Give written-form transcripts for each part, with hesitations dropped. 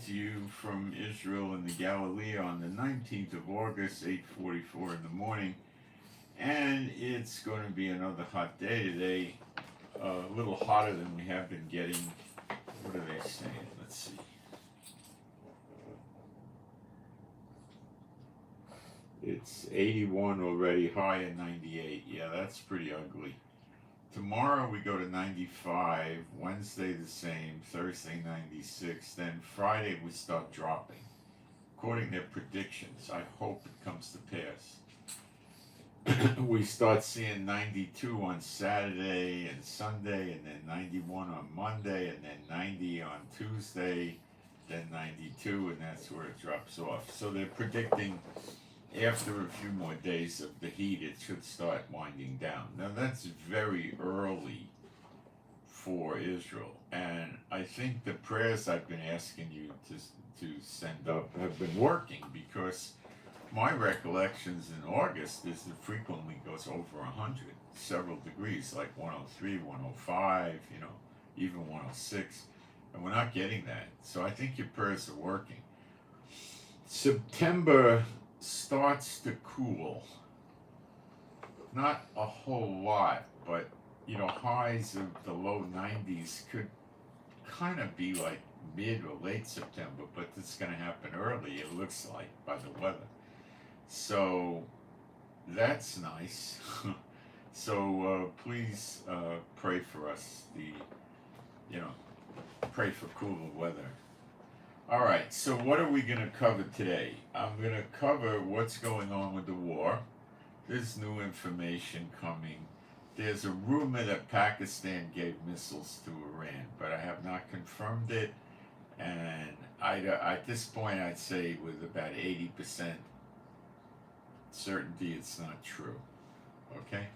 to you from Israel and the Galilee on the 19th of August, 8:44 in the morning. And it's going to be another hot day today, a little hotter than we have been getting. What are they saying? Let's see. It's 81 already, high at 98. Yeah, that's pretty ugly. Tomorrow we go to 95, Wednesday the same, Thursday 96, then Friday we start dropping. According to their predictions, I hope it comes to pass. We start seeing 92 on Saturday and Sunday, and then 91 on Monday, and then 90 on Tuesday, then 92, and that's where it drops off. So they're predicting after a few more days of the heat, it should start winding down. Now that's very early for Israel, and I think the prayers I've been asking you to send up have been working, because my recollections in August is it frequently goes over 100, several degrees, like 103, 105, even 106, and we're not getting that. So I think your prayers are working. September starts to cool. Not a whole lot, but highs of the low 90s could kind of be like mid or late September, but it's going to happen early, it looks like, by the weather. So that's nice. So please pray for us. Pray for cooler weather. All right, so what are we going to cover today? I'm going to cover what's going on with the war. There's new information coming. There's a rumor that Pakistan gave missiles to Iran, but I have not confirmed it. And at this point, I'd say with about 80% certainty it's not true. Okay?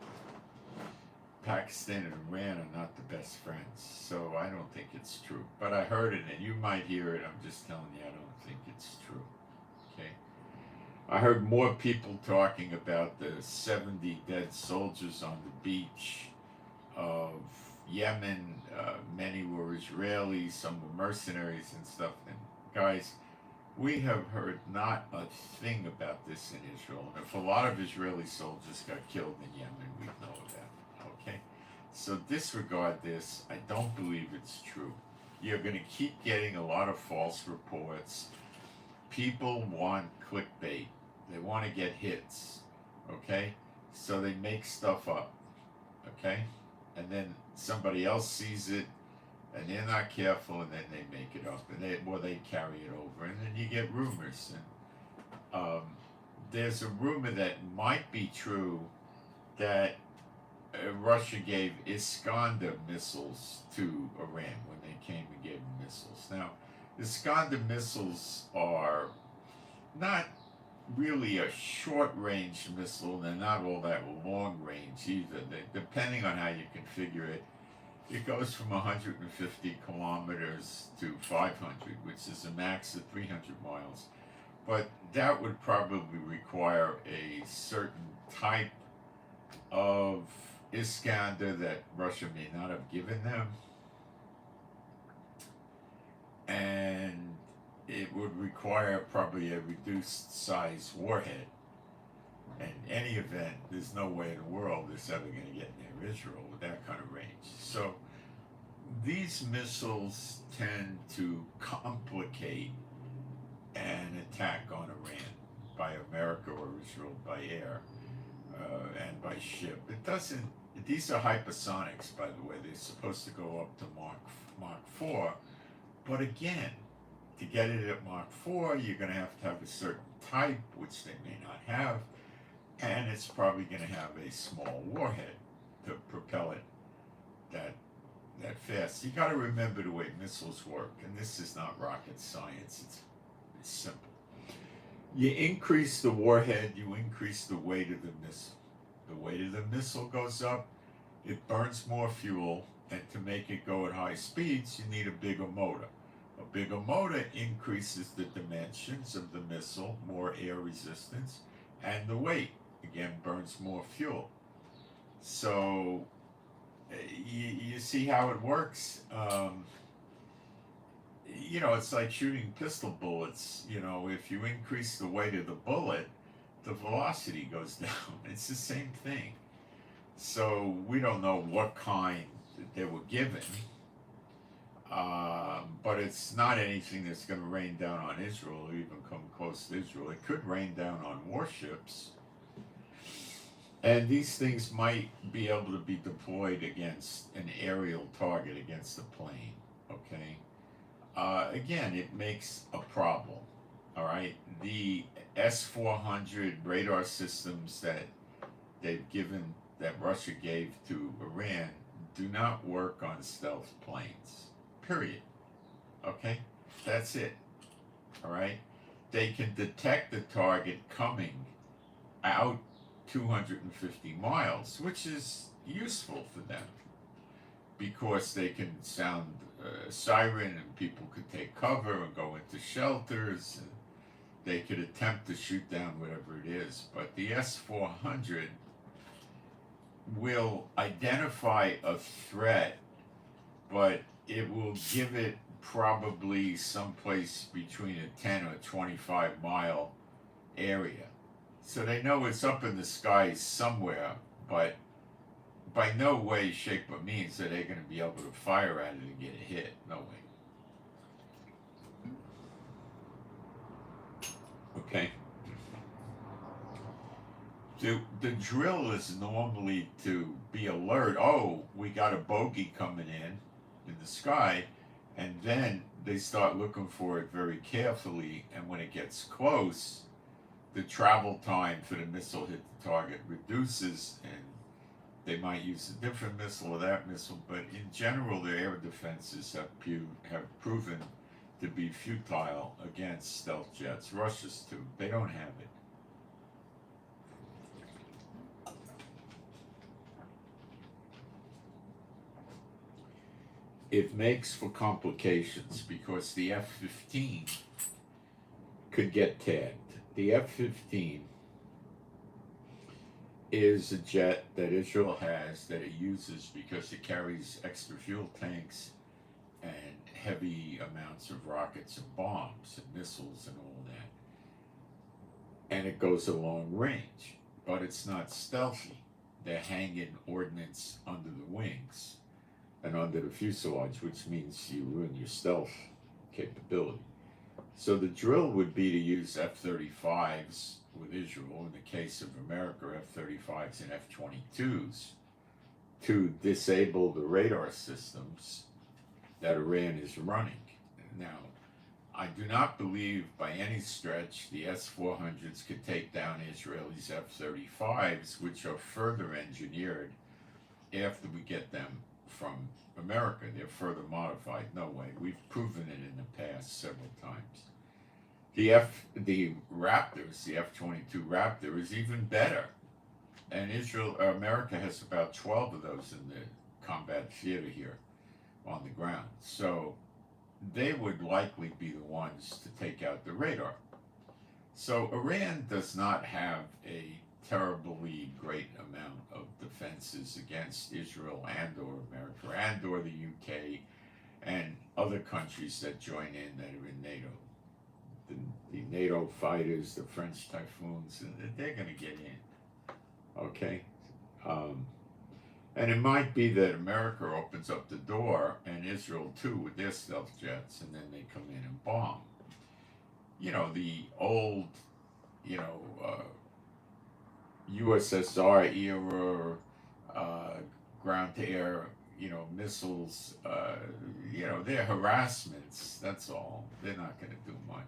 Pakistan and Iran are not the best friends, so I don't think it's true. But I heard it, and you might hear it. I'm just telling you, I don't think it's true. Okay? I heard more people talking about the 70 dead soldiers on the beach of Yemen. Many were Israelis, some were mercenaries and stuff. And guys, we have heard not a thing about this in Israel. And if a lot of Israeli soldiers got killed in Yemen, we'd know about it. Okay? So disregard this. I don't believe it's true. You're going to keep getting a lot of false reports. People want clickbait. They want to get hits. Okay? So they make stuff up. Okay? And then somebody else sees it, and they're not careful, and then they make it up, and they carry it over, and then you get rumors. And there's a rumor that might be true that Russia gave Iskander missiles to Iran when they came and gave them missiles. Now, Iskander missiles are not really a short-range missile. They're not all that long-range either. Depending on how you configure it, it goes from 150 kilometers to 500, which is a max of 300 miles. But that would probably require a certain type of Iskander that Russia may not have given them. And it would require probably a reduced size warhead. In any event, there's no way in the world it's ever going to get near Israel with that kind of range. So these missiles tend to complicate an attack on Iran by America or Israel by air and by ship. It doesn't. These are hypersonics, by the way. They're supposed to go up to Mach 4, but again, to get it at Mach 4, you're going to have a certain type, which they may not have, and it's probably going to have a small warhead to propel it that fast. You got to remember the way missiles work, and this is not rocket science. It's simple. You increase the warhead, you increase the weight of the missile. The weight of the missile goes up, it burns more fuel, and to make it go at high speeds, you need a bigger motor. A bigger motor increases the dimensions of the missile, more air resistance, and the weight, again, burns more fuel. So you see how it works. you know, it's like shooting pistol bullets. You know, if you increase the weight of the bullet, the velocity goes down. It's the same thing. So we don't know what kind they were given, but it's not anything that's going to rain down on Israel or even come close to Israel. It could rain down on warships, and these things might be able to be deployed against an aerial target, against a plane. Okay. Again, it makes a problem. All right. The S-400 radar systems that they've given, that Russia gave to Iran, do not work on stealth planes. Period. Okay? That's it. All right? They can detect the target coming out 250 miles, which is useful for them because they can sound a siren and people could take cover and go into shelters. And they could attempt to shoot down whatever it is. But the S-400 will identify a threat, but it will give it probably someplace between a 10 or 25 mile area. So they know it's up in the sky somewhere, but by no way, shape, or means are they going to be able to fire at it and get a hit. No way. Okay. The drill is normally to be alert. Oh, we got a bogey coming in the sky, and then they start looking for it very carefully. And when it gets close, the travel time for the missile hit the target reduces, and they might use a different missile or that missile. But in general, their air defenses have proven to be futile against stealth jets. Russia's too. They don't have it. It makes for complications because the F-15 could get tagged. The F-15 is a jet that Israel has that it uses because it carries extra fuel tanks and heavy amounts of rockets and bombs and missiles and all that. And it goes a long range, but it's not stealthy. They're hanging ordnance under the wings and under the fuselage, which means you ruin your stealth capability. So the drill would be to use F-35s with Israel, in the case of America, F-35s and F-22s, to disable the radar systems that Iran is running. Now, I do not believe by any stretch the S-400s could take down Israelis' F-35s, which are further engineered after we get them from America. They're further modified. No way. We've proven it in the past several times. The Raptors, the F-22 Raptor, is even better. And America has about 12 of those in the combat theater here on the ground. So they would likely be the ones to take out the radar. So Iran does not have a terribly great amount of defenses against Israel and or America and or the UK and other countries that join in that are in NATO. The NATO fighters, the French Typhoons, they're going to get in. Okay? And it might be that America opens up the door and Israel too with their stealth jets, and then they come in and bomb. You know, the old, USSR era ground-to-air, missiles, they're harassments, that's all. They're not going to do much.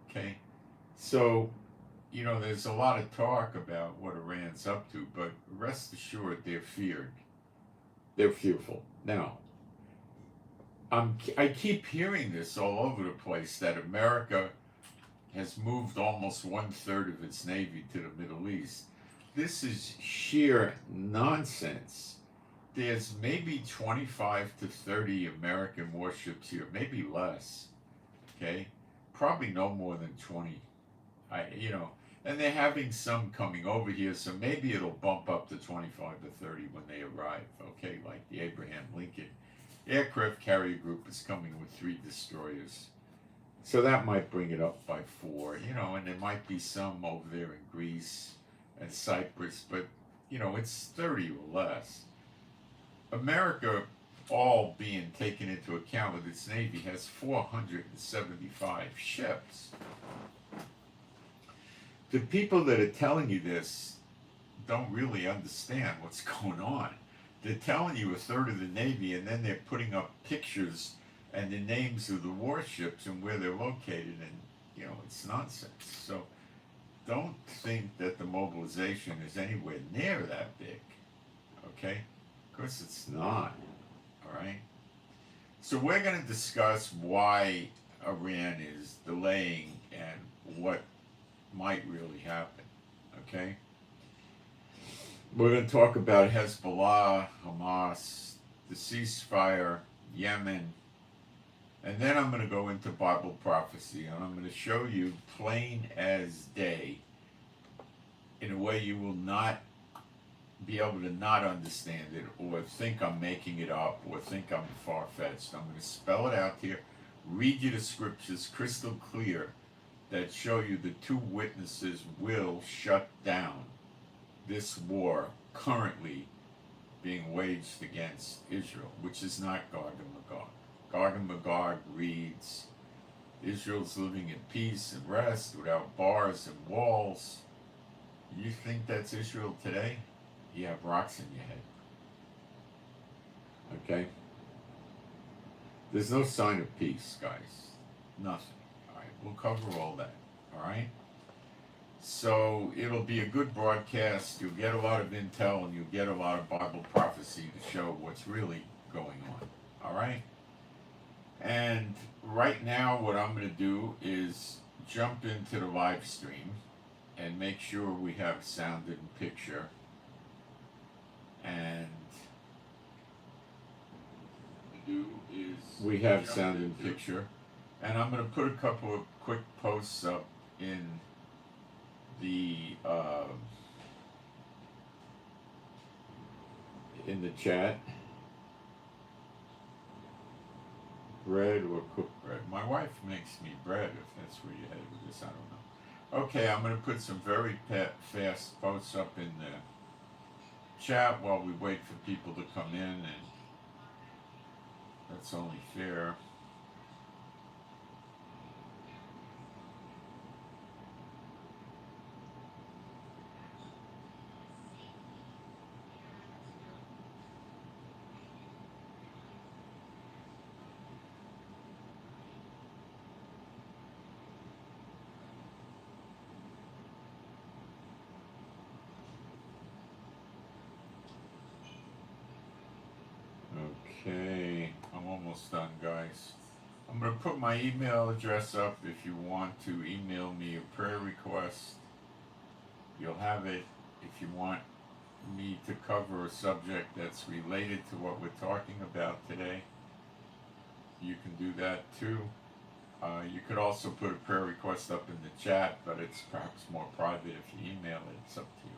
Okay? So, there's a lot of talk about what Iran's up to, but rest assured they're feared. They're fearful. Now, I keep hearing this all over the place, that America has moved almost 1/3 of its Navy to the Middle East. This is sheer nonsense. There's maybe 25 to 30 American warships here, maybe less. Okay? Probably no more than 20. And they're having some coming over here, so maybe it'll bump up to 25 to 30 when they arrive. Okay? Like the Abraham Lincoln aircraft carrier group is coming with 3 destroyers. So that might bring it up by 4, and there might be some over there in Greece and Cyprus, but, it's 30 or less. America, all being taken into account with its Navy, has 475 ships. The people that are telling you this don't really understand what's going on. They're telling you a third of the Navy, and then they're putting up pictures and the names of the warships and where they're located, and it's nonsense. So don't think that the mobilization is anywhere near that big, okay? Of course it's not, all right? So we're going to discuss why Iran is delaying and what might really happen, okay? We're going to talk about Hezbollah, Hamas, the ceasefire, Yemen, and then I'm going to go into Bible prophecy, and I'm going to show you plain as day in a way you will not be able to not understand it or think I'm making it up or think I'm far-fetched. I'm going to spell it out here, read you the scriptures crystal clear that show you the 2 witnesses will shut down this war currently being waged against Israel, which is not Gog and Magog. Gog and Magog reads, Israel's living in peace and rest without bars and walls. You think that's Israel today? You have rocks in your head. Okay? There's no sign of peace, guys. Nothing. All right, we'll cover all that. All right? So it'll be a good broadcast. You'll get a lot of intel and you'll get a lot of Bible prophecy to show what's really going on. All right? And right now what I'm going to do is jump into the live stream and make sure we have sound and picture. And we have sound and picture. And I'm going to put a couple of quick posts up in the chat. Bread or cooked bread. My wife makes me bread, if that's where you're headed with this, I don't know. Okay, I'm going to put some very fast posts up in the chat while we wait for people to come in, and that's only fair. Okay, I'm almost done, guys. I'm going to put my email address up if you want to email me a prayer request. You'll have it. If you want me to cover a subject that's related to what we're talking about today, you can do that too. You could also put a prayer request up in the chat, but it's perhaps more private if you email it. It's up to you.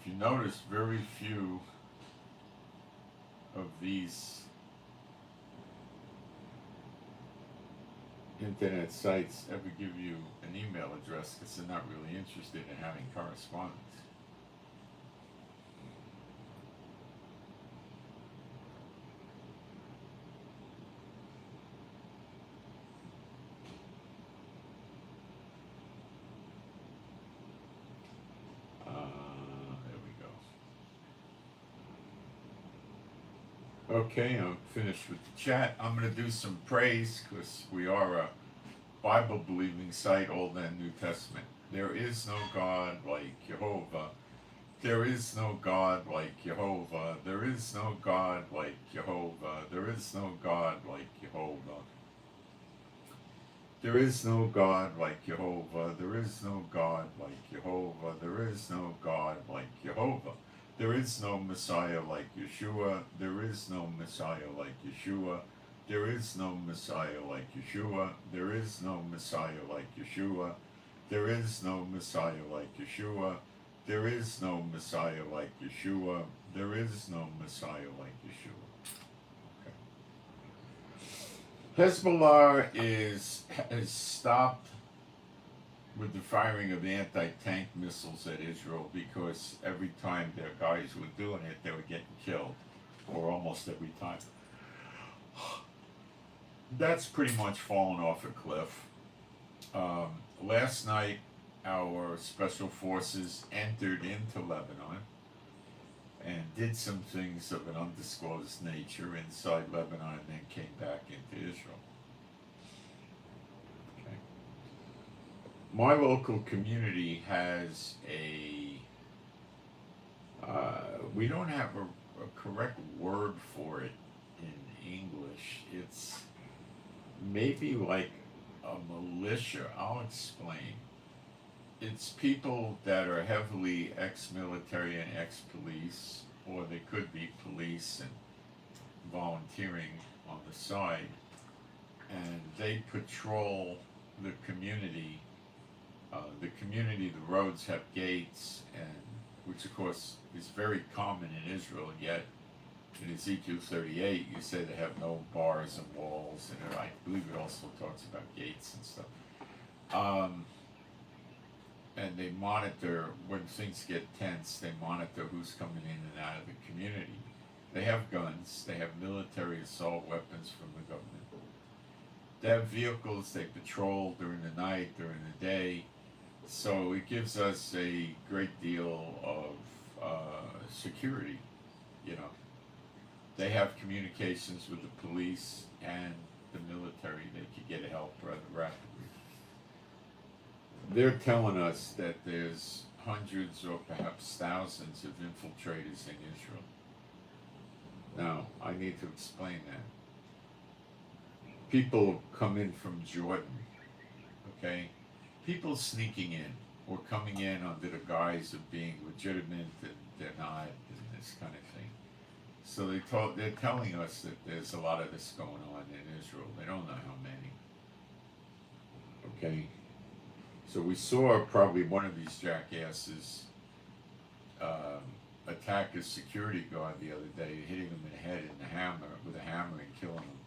If you notice, very few of these internet sites ever give you an email address because they're not really interested in having correspondence. Okay, I'm finished with the chat. I'm going to do some praise because we are a Bible-believing site, Old and New Testament. There is no God like Jehovah. There is no God like Jehovah. There is no God like Jehovah. There is no God like Jehovah. There is no God like Jehovah. There is no God like Jehovah. There is no God like Jehovah. There is no Messiah like Yeshua. There is no Messiah like Yeshua. There is no Messiah like Yeshua. There is no Messiah like Yeshua. There is no Messiah like Yeshua. There is no Messiah like Yeshua. There is no Messiah like Yeshua. Okay. Hezbollah has stopped with the firing of anti-tank missiles at Israel because every time their guys were doing it, they were getting killed, or almost every time. That's pretty much fallen off a cliff. Last night, our special forces entered into Lebanon and did some things of an undisclosed nature inside Lebanon and then came back into Israel. Okay. My local community has we don't have a correct word for it in English. It's maybe like a militia. I'll explain. It's people that are heavily ex-military and ex-police, or they could be police and volunteering on the side, and they patrol the community. The roads have gates, and which of course is very common in Israel, yet in Ezekiel 38 you say they have no bars and walls, and I believe it also talks about gates and stuff. And they monitor, when things get tense, they monitor who's coming in and out of the community. They have guns, they have military assault weapons from the government. They have vehicles, they patrol during the night, during the day. So it gives us a great deal of security, you know. They have communications with the police and the military. They could get help rather rapidly. They're telling us that there's hundreds or perhaps thousands of infiltrators in Israel. Now, I need to explain that. People come in from Jordan, okay? People sneaking in or coming in under the guise of being legitimate and they're not, and this kind of thing. So they're telling us that there's a lot of this going on in Israel. They don't know how many. Okay? So we saw probably one of these jackasses attack a security guard the other day, hitting him in the head with a hammer and killing him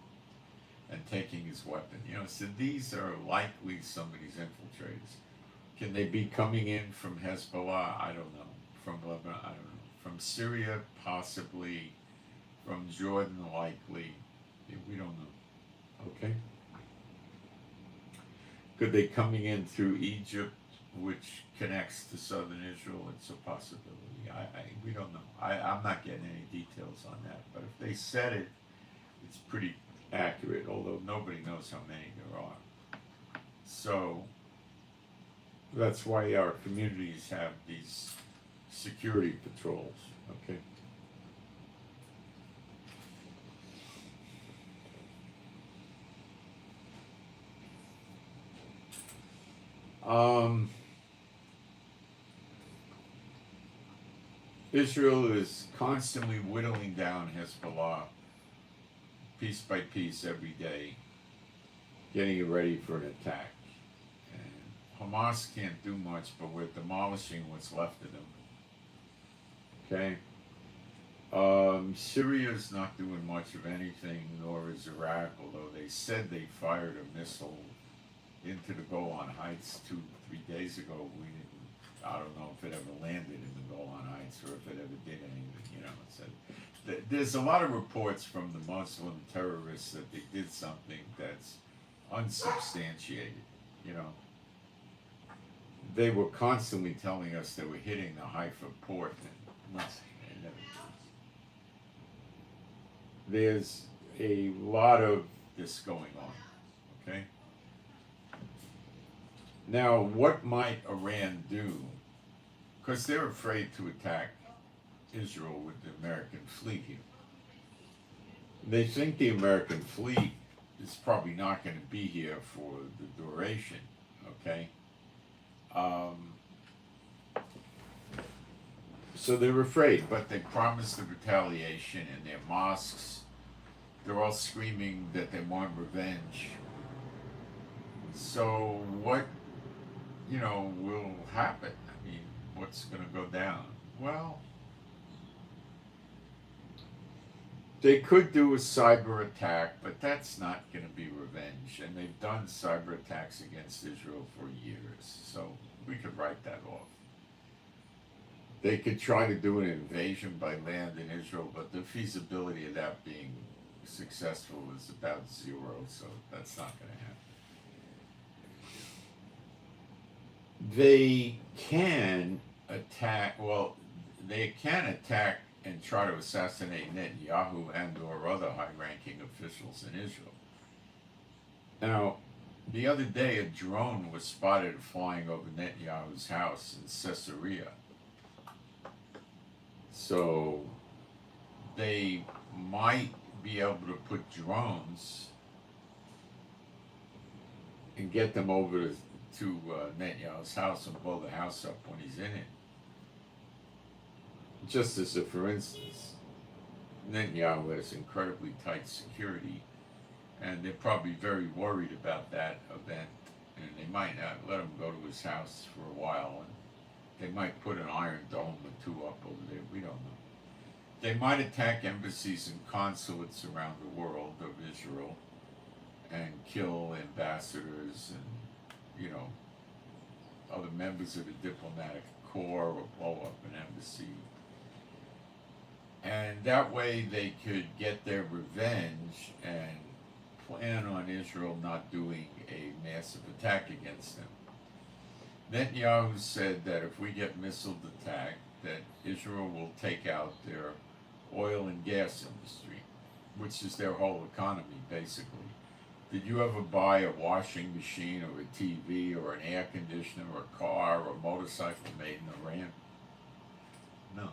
and taking his weapon. You know, so these are likely somebody's infiltrators. Can they be coming in from Hezbollah? I don't know. From Lebanon? I don't know. From Syria? Possibly. From Jordan? Likely. We don't know. Okay? Could they coming in through Egypt, which connects to southern Israel? It's a possibility. We don't know. I'm not getting any details on that. But if they said it, it's pretty accurate, although nobody knows how many there are. So that's why our communities have these security patrols. Okay. Israel is constantly whittling down Hezbollah piece by piece every day, getting it ready for an attack. And Hamas can't do much, but we're demolishing what's left of them. Okay? Syria's not doing much of anything, nor is Iraq, although they said they fired a missile into the Golan Heights 2-3 days ago. I don't know if it ever landed in the Golan Heights or if it ever did anything, you know. So there's a lot of reports from the Muslim terrorists that they did something that's unsubstantiated, you know. They were constantly telling us they were hitting the Haifa port, and nothing. They never did. There's a lot of this going on, okay? Now, what might Iran do? Because they're afraid to attack Israel with the American fleet here. They think the American fleet is probably not going to be here for the duration, okay? So they're afraid, but they promised the retaliation in their mosques. They're all screaming that they want revenge. So what, will happen? I mean, what's going to go down? Well, they could do a cyber attack, but that's not going to be revenge. And they've done cyber attacks against Israel for years, so we could write that off. They could try to do an invasion by land in Israel, but the feasibility of that being successful is about zero, so that's not going to happen. They can attack, and try to assassinate Netanyahu and or other high-ranking officials in Israel. Now, the other day a drone was spotted flying over Netanyahu's house in Caesarea. So they might be able to put drones and get them over to Netanyahu's house and blow the house up when he's in it. Just as a for instance, Netanyahu has incredibly tight security, and they're probably very worried about that event, and they might not let him go to his house for a while, and they might put an iron dome or two up over there. We don't know. They might attack embassies and consulates around the world of Israel and kill ambassadors and, other members of the diplomatic corps, or blow up an embassy. And that way they could get their revenge and plan on Israel not doing a massive attack against them. Netanyahu said that if we get missile attacked, that Israel will take out their oil and gas industry, which is their whole economy, basically. Did you ever buy a washing machine or a TV or an air conditioner or a car or a motorcycle made in Iran? No.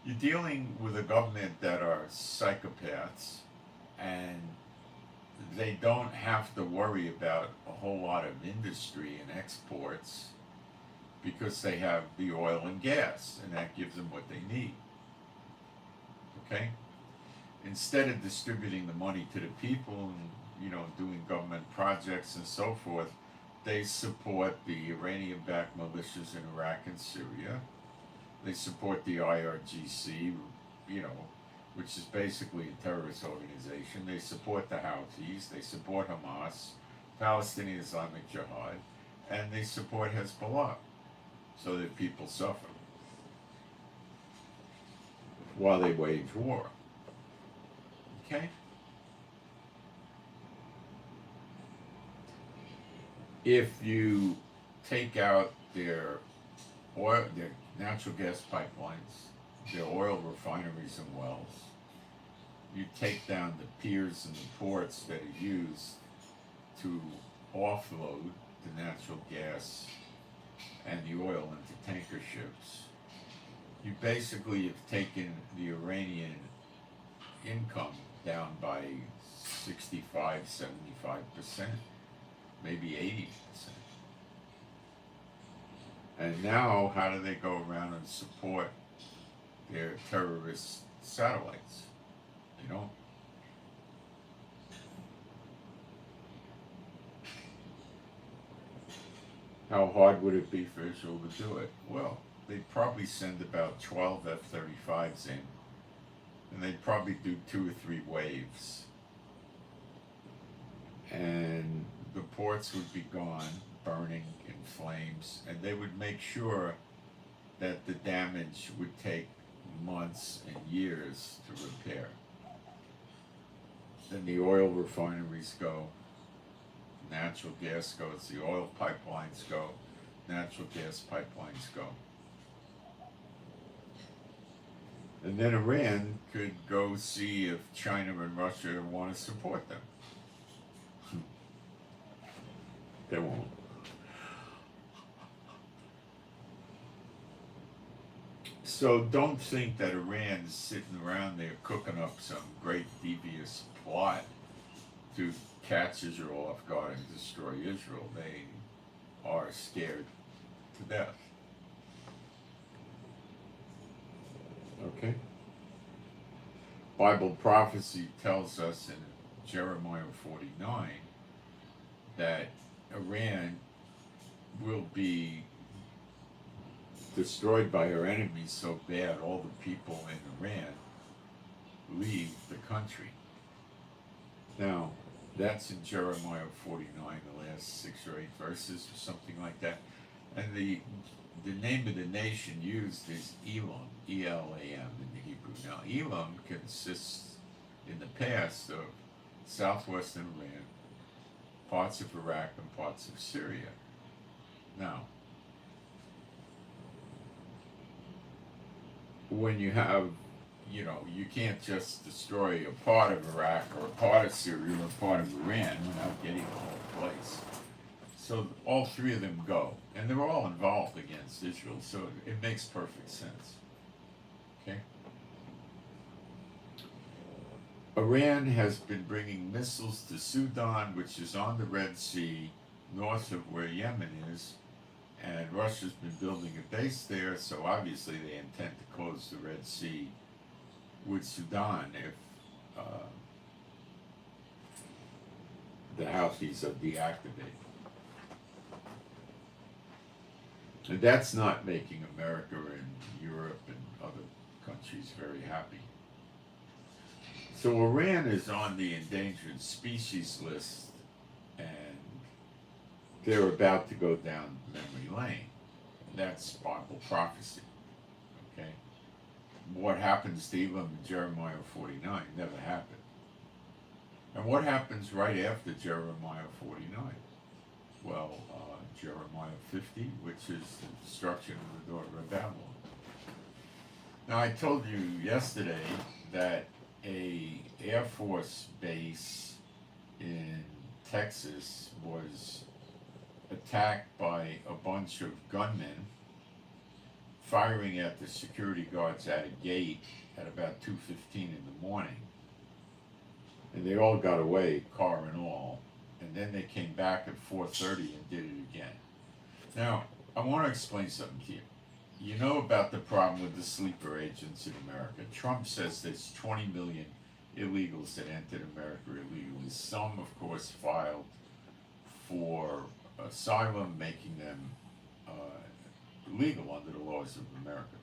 You're dealing with a government that are psychopaths, and they don't have to worry about a whole lot of industry and exports because they have the oil and gas, and that gives them what they need. Okay? Instead of distributing the money to the people and, doing government projects and so forth, they support the Iranian-backed militias in Iraq and Syria. They support the IRGC, which is basically a terrorist organization. They support the Houthis, they support Hamas, Palestinian Islamic Jihad, and they support Hezbollah, so that people suffer while they wage war. Okay? If you take out their oil, their natural gas pipelines, their oil refineries and wells, you take down the piers and the ports that are used to offload the natural gas and the oil into tanker ships, you basically have taken the Iranian income down by 65, 75%, maybe 80%. And now, how do they go around and support their terrorist satellites? They don't. How hard would it be for Israel to do it? Well, they'd probably send about 12 F-35s in, and they'd probably do 2 or 3 waves. And the ports would be gone, burning in flames, and they would make sure that the damage would take months and years to repair. Then the oil refineries go, natural gas goes, the oil pipelines go, natural gas pipelines go. And then Iran could go see if China and Russia want to support them. They won't. So don't think that Iran's sitting around there cooking up some great devious plot to catch Israel off guard and destroy Israel. They are scared to death. Okay? Bible prophecy tells us in Jeremiah 49 that Iran will be destroyed by her enemies so bad all the people in Iran leave the country. Now, that's in Jeremiah 49, the last 6 or 8 verses or something like that. And the name of the nation used is Elam, E-L-A-M in the Hebrew. Now, Elam consists in the past of southwestern Iran, parts of Iraq, and parts of Syria. Now, when you have, you can't just destroy a part of Iraq or a part of Syria or a part of Iran without getting the whole place. So all three of them go, and they're all involved against Israel, so it makes perfect sense. Okay? Iran has been bringing missiles to Sudan, which is on the Red Sea, north of where Yemen is, and Russia's been building a base there, so obviously they intend to close the Red Sea with Sudan if the Houthis are deactivated. And that's not making America and Europe and other countries very happy. So Iran is on the endangered species list, and they're about to go down memory lane. That's Bible prophecy. Okay? What happens to Elam in Jeremiah 49 never happened. And what happens right after Jeremiah 49? Well, Jeremiah 50, which is the destruction of the daughter of Babylon. Now, I told you yesterday that a Air Force base in Texas was attacked by a bunch of gunmen firing at the security guards at a gate at about 2:15 in the morning. And they all got away, car and all. And then they came back at 4:30 and did it again. Now, I want to explain something to you. You know about the problem with the sleeper agents in America. Trump says there's 20 million illegals that entered America illegally. Some, of course, filed for asylum, making them legal under the laws of America.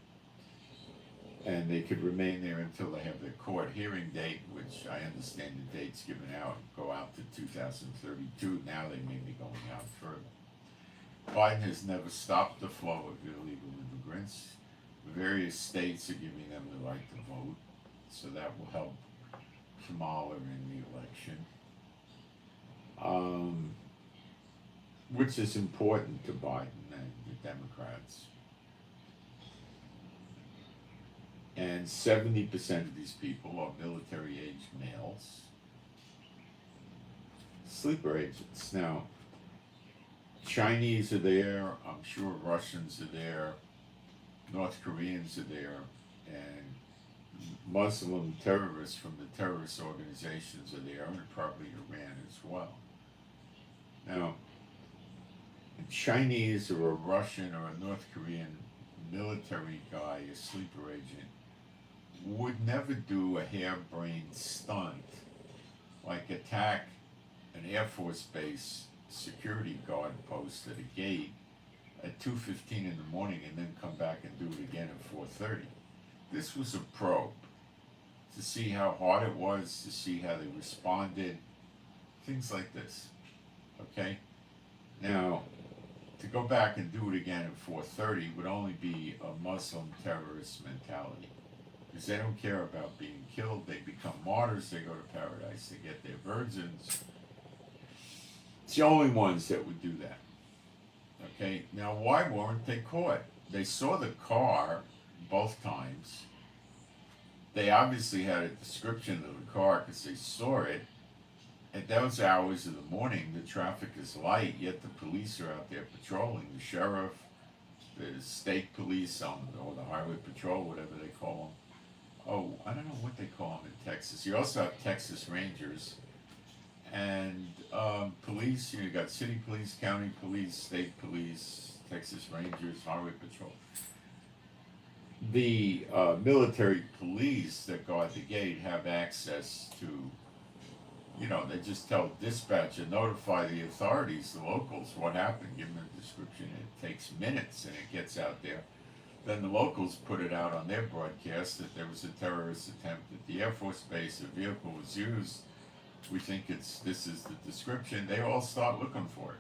And they could remain there until they have their court hearing date, which I understand the date's given out, go out to 2032. Now they may be going out further. Biden has never stopped the flow of illegal immigrants. Various states are giving them the right to vote, so that will help Kamala in the election. Which is important to Biden and the Democrats. And 70% of these people are military-aged males. Sleeper agents. Now, Chinese are there, I'm sure Russians are there, North Koreans are there, and Muslim terrorists from the terrorist organizations are there, and probably Iran as well. Now, a Chinese or a Russian or a North Korean military guy, a sleeper agent, would never do a harebrained stunt like attack an Air Force base security guard post at a gate at 2:15 in the morning and then come back and do it again at 4:30. This was a probe to see how hard it was, to see how they responded, things like this. Okay? Now, to go back and do it again at 4:30 would only be a Muslim terrorist mentality. Because they don't care about being killed, they become martyrs, they go to paradise, they get their virgins. It's the only ones that would do that. Okay, now why weren't they caught? They saw the car both times. They obviously had a description of the car because they saw it. At those hours of the morning, the traffic is light, yet the police are out there patrolling. The sheriff, the state police, or the highway patrol, whatever they call them. Oh, I don't know what they call them in Texas. You also have Texas Rangers. And police, you got city police, county police, state police, Texas Rangers, highway patrol. The military police that guard the gate have access to, they just tell dispatcher, notify the authorities, the locals, what happened, give them a description. It takes minutes and it gets out there. Then the locals put it out on their broadcast that there was a terrorist attempt at the Air Force Base. A vehicle was used. We think this is the description. They all start looking for it.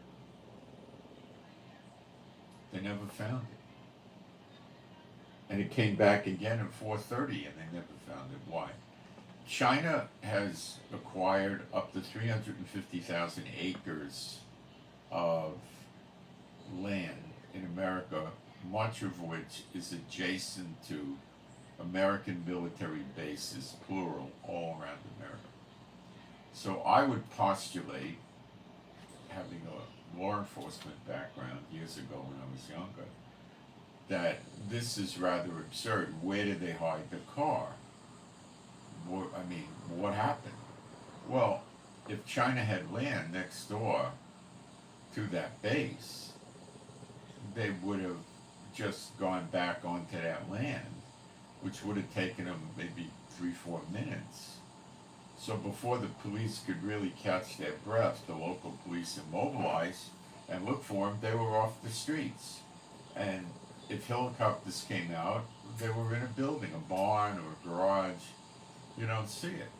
They never found it. And it came back again at 4:30, and they never found it. Why? China has acquired up to 350,000 acres of land in America, much of which is adjacent to American military bases, plural, all around America. So I would postulate, having a law enforcement background years ago when I was younger, that this is rather absurd. Where did they hide the car? What happened? Well, if China had land next door to that base, they would have just gone back onto that land, which would have taken them maybe 3-4 minutes. So before the police could really catch their breath, the local police immobilized and looked for them. They were off the streets. And if helicopters came out, they were in a building, a barn or a garage. You don't see it.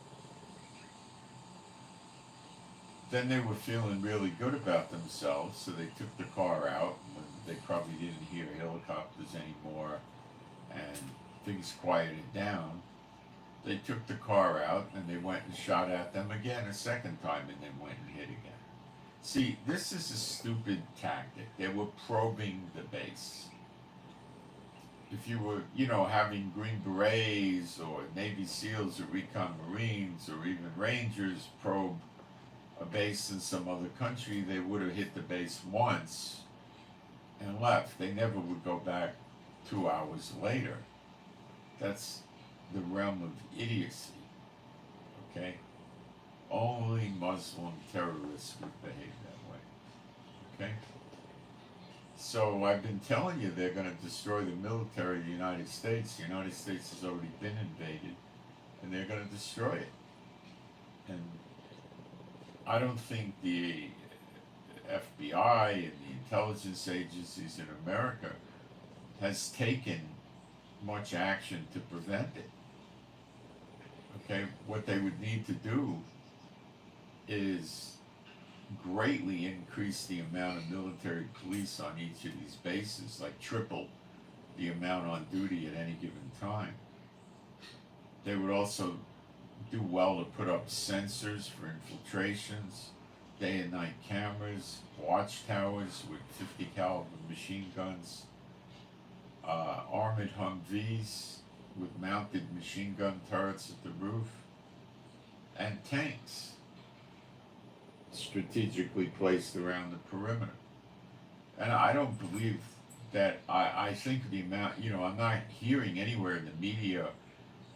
Then they were feeling really good about themselves, so they took the car out when they probably didn't hear helicopters anymore and things quieted down. They took the car out and they went and shot at them again a second time and then went and hit again. See, this is a stupid tactic. They were probing the base. If you were, having Green Berets or Navy SEALs or Recon Marines or even Rangers probe a base in some other country, they would have hit the base once and left. They never would go back 2 hours later. That's the realm of idiocy, okay? Only Muslim terrorists would behave that way, okay? So I've been telling you they're going to destroy the military of the United States. The United States has already been invaded, and they're going to destroy it. And I don't think the FBI and the intelligence agencies in America has taken much action to prevent it. Okay, what they would need to do is greatly increase the amount of military police on each of these bases, like triple the amount on duty at any given time. They would also do well to put up sensors for infiltrations, day and night cameras, watchtowers with 50 caliber machine guns, armored Humvees with mounted machine gun turrets at the roof, and tanks strategically placed around the perimeter. And I don't believe that, I think the amount, I'm not hearing anywhere in the media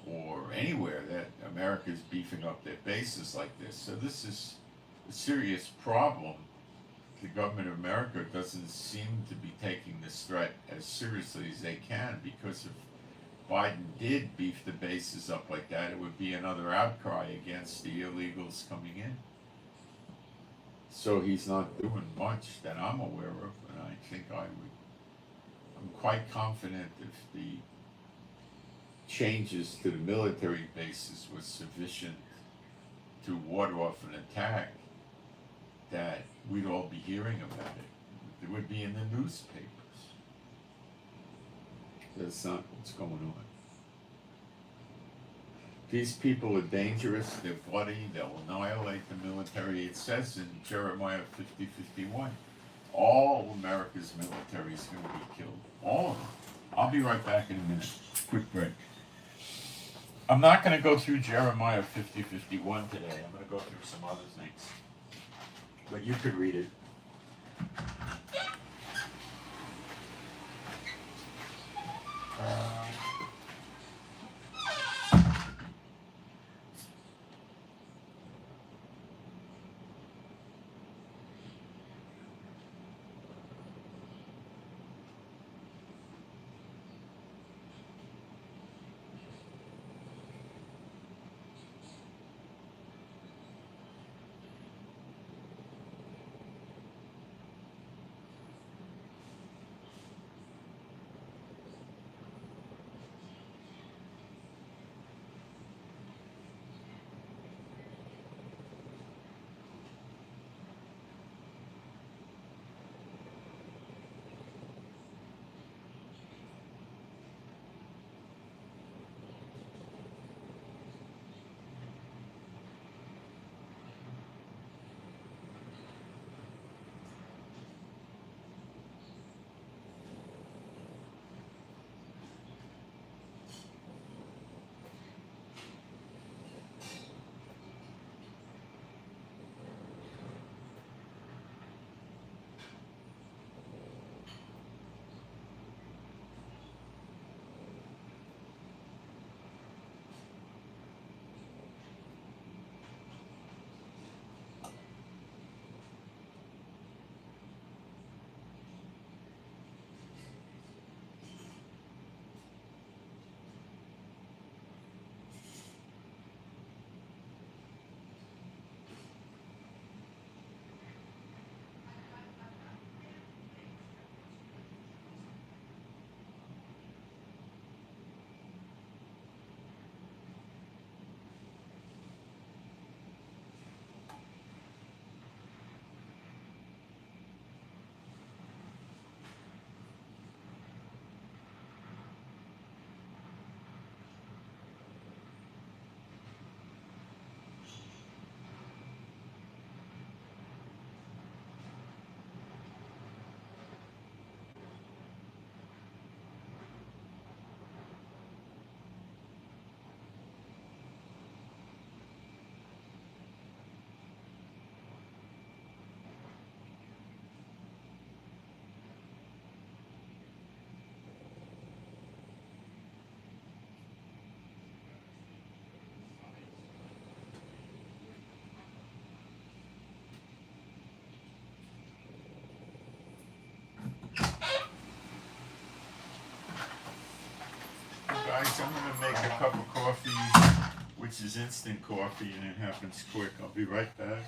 or anywhere that America is beefing up their bases like this. So this is a serious problem. The government of America doesn't seem to be taking this threat as seriously as they can, because if Biden did beef the bases up like that, it would be another outcry against the illegals coming in. So he's not doing much that I'm aware of, and I think I'm quite confident if the changes to the military bases was sufficient to ward off an attack, that we'd all be hearing about it. It would be in the newspapers. That's not what's going on. These people are dangerous, they're bloody, they'll annihilate the military. It says in Jeremiah 50:51, all America's military is going to be killed. All of them. I'll be right back in a minute. Quick break. I'm not going to go through Jeremiah 50:51 today. I'm going to go through some other things. But you could read it. I'm going to make a cup of coffee, which is instant coffee, and it happens quick. I'll be right back.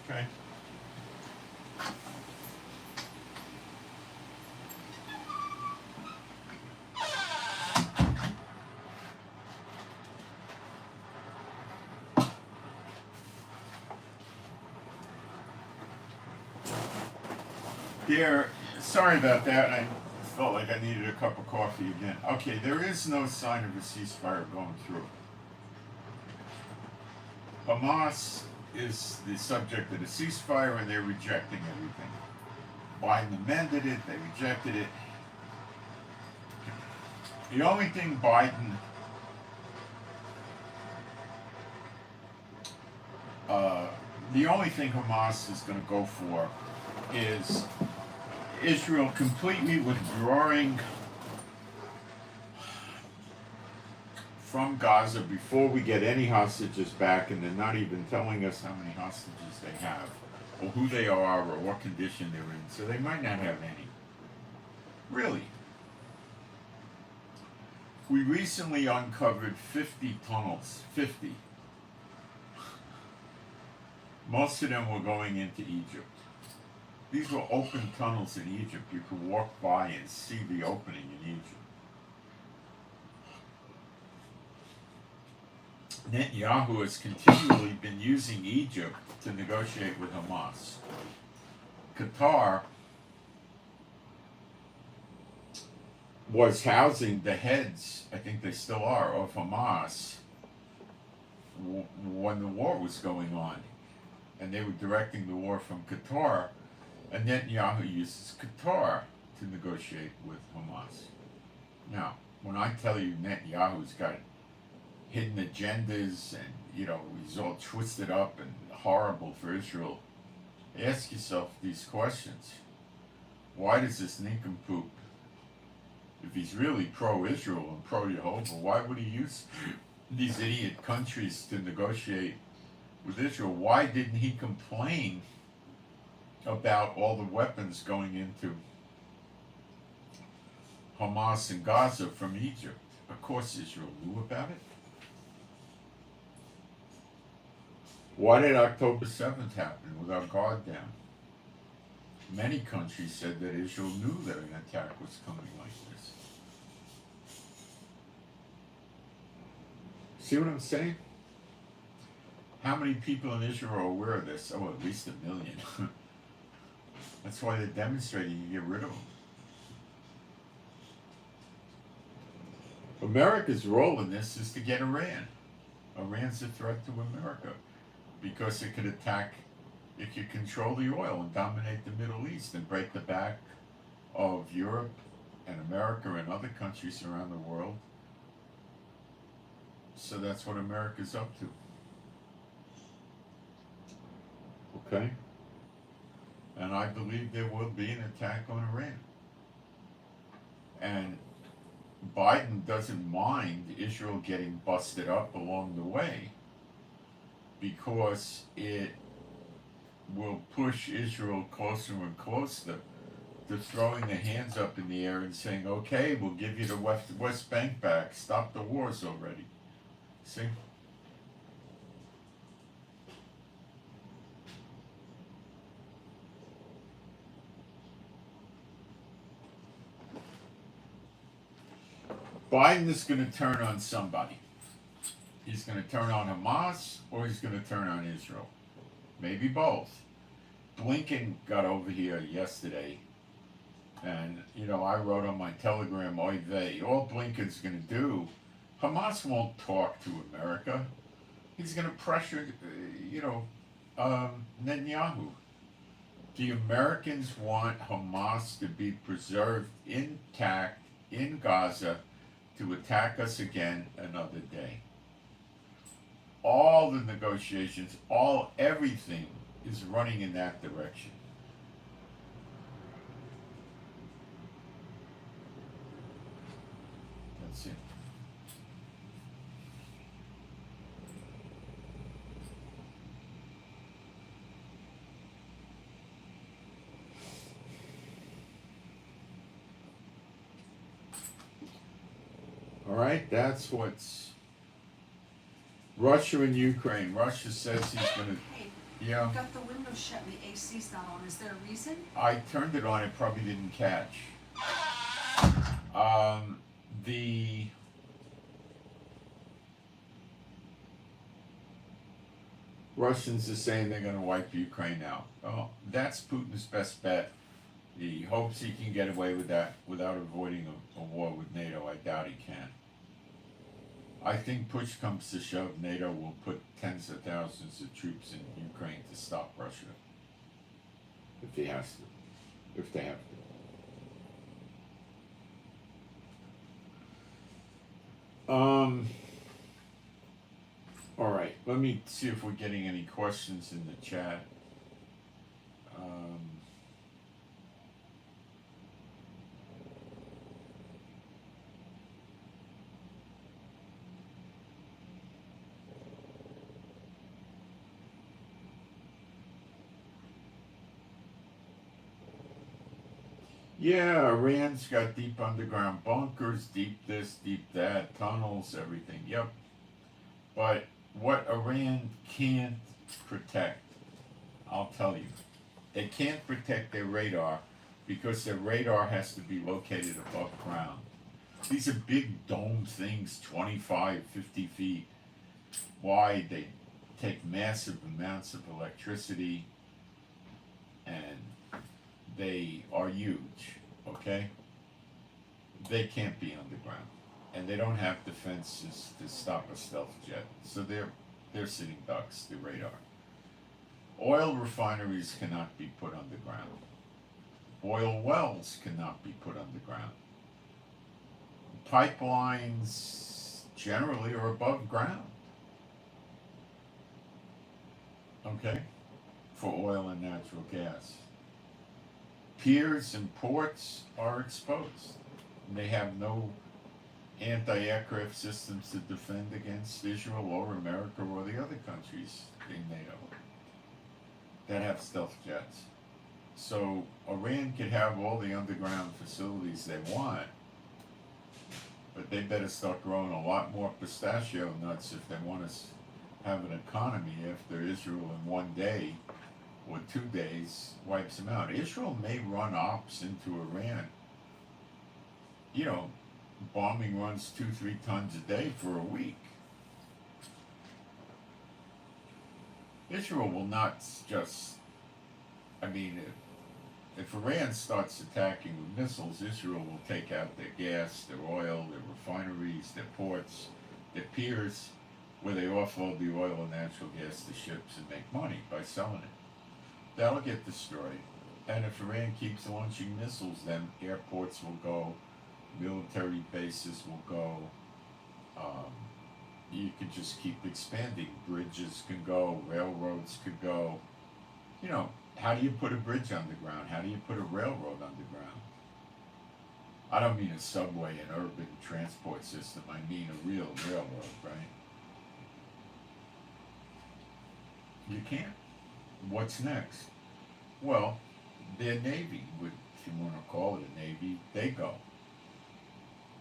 Okay. There, sorry about that. I felt like I needed a cup of coffee again. Okay, there is no sign of a ceasefire going through. Hamas is the subject of the ceasefire and they're rejecting everything. Biden amended it, they rejected it. The only thing Hamas is going to go for is Israel completely withdrawing from Gaza before we get any hostages back, and they're not even telling us how many hostages they have, or who they are, or what condition they're in, so they might not have any. Really. We recently uncovered 50 tunnels. 50. Most of them were going into Egypt. These were open tunnels in Egypt. You could walk by and see the opening in Egypt. Netanyahu has continually been using Egypt to negotiate with Hamas. Qatar was housing the heads, I think they still are, of Hamas when the war was going on. And they were directing the war from Qatar, and Netanyahu uses Qatar to negotiate with Hamas. Now, when I tell you Netanyahu's got hidden agendas and, he's all twisted up and horrible for Israel, ask yourself these questions. Why does this nincompoop, if he's really pro-Israel and pro-Jehovah, why would he use these idiot countries to negotiate with Israel? Why didn't he complain about all the weapons going into Hamas and Gaza from Egypt? Of course Israel knew about it. Why did October 7th happen with our guard down? Many countries said that Israel knew that an attack was coming like this. See what I'm saying? How many people in Israel are aware of this? Oh, at least 1 million. That's why they're demonstrating to get rid of them. America's role in this is to get Iran. Iran's a threat to America because it could attack, it could control the oil and dominate the Middle East and break the back of Europe and America and other countries around the world. So that's what America's up to. Okay? And I believe there will be an attack on Iran. And Biden doesn't mind Israel getting busted up along the way because it will push Israel closer and closer to throwing their hands up in the air and saying, okay, we'll give you the West Bank back. Stop the wars already. See? Biden is going to turn on somebody. He's going to turn on Hamas or he's going to turn on Israel. Maybe both. Blinken got over here yesterday and, I wrote on my Telegram, oy vey, all Blinken's going to do, Hamas won't talk to America. He's going to pressure, Netanyahu. The Americans want Hamas to be preserved intact in Gaza to attack us again another day. All the negotiations, everything is running in that direction. That's it. All right, that's what's Russia and Ukraine. Russia says he's going to. Hey, Yeah. you've got the window shut and the AC's not on. Is there a reason? I turned it on. It probably didn't catch. The Russians are saying they're going to wipe Ukraine out. Oh, that's Putin's best bet. He hopes he can get away with that without avoiding a war with NATO. I doubt he can. I think push comes to shove, NATO will put tens of thousands of troops in Ukraine to stop Russia. If he has to. If they have to. All right, let me see if we're getting any questions in the chat. Yeah, Iran's got deep underground bunkers, deep this, deep that, tunnels, everything. Yep. But what Iran can't protect, I'll tell you, they can't protect their radar because their radar has to be located above ground. These are big dome things, 25, 50 feet wide. They take massive amounts of electricity and they are huge, okay? They can't be underground. And they don't have defenses to stop a stealth jet. So they're sitting ducks, the radar. Oil refineries cannot be put underground. Oil wells cannot be put underground. Pipelines generally are above ground. Okay? For oil and natural gas. Piers and ports are exposed. They have no anti-aircraft systems to defend against Israel or America or the other countries in NATO that have stealth jets. So Iran could have all the underground facilities they want, but they better start growing a lot more pistachio nuts if they want to have an economy after Israel in one day or 2 days wipes them out. Israel may run ops into Iran, you know, bombing runs 2-3 tons a day for a week. Israel will not just, I mean, if Iran starts attacking with missiles, Israel will take out their gas, their oil, their refineries, their ports, their piers, where they offload the oil and natural gas to ships and make money by selling it. That'll get destroyed. And if Iran keeps launching missiles, then airports will go, military bases will go. You could just keep expanding. Bridges can go, railroads could go. You know, how do you put a bridge underground? How do you put a railroad underground? I don't mean a subway, an urban transport system. I mean a real railroad, right? You can't. What's next? Well, their Navy, if you want to call it a Navy, they go.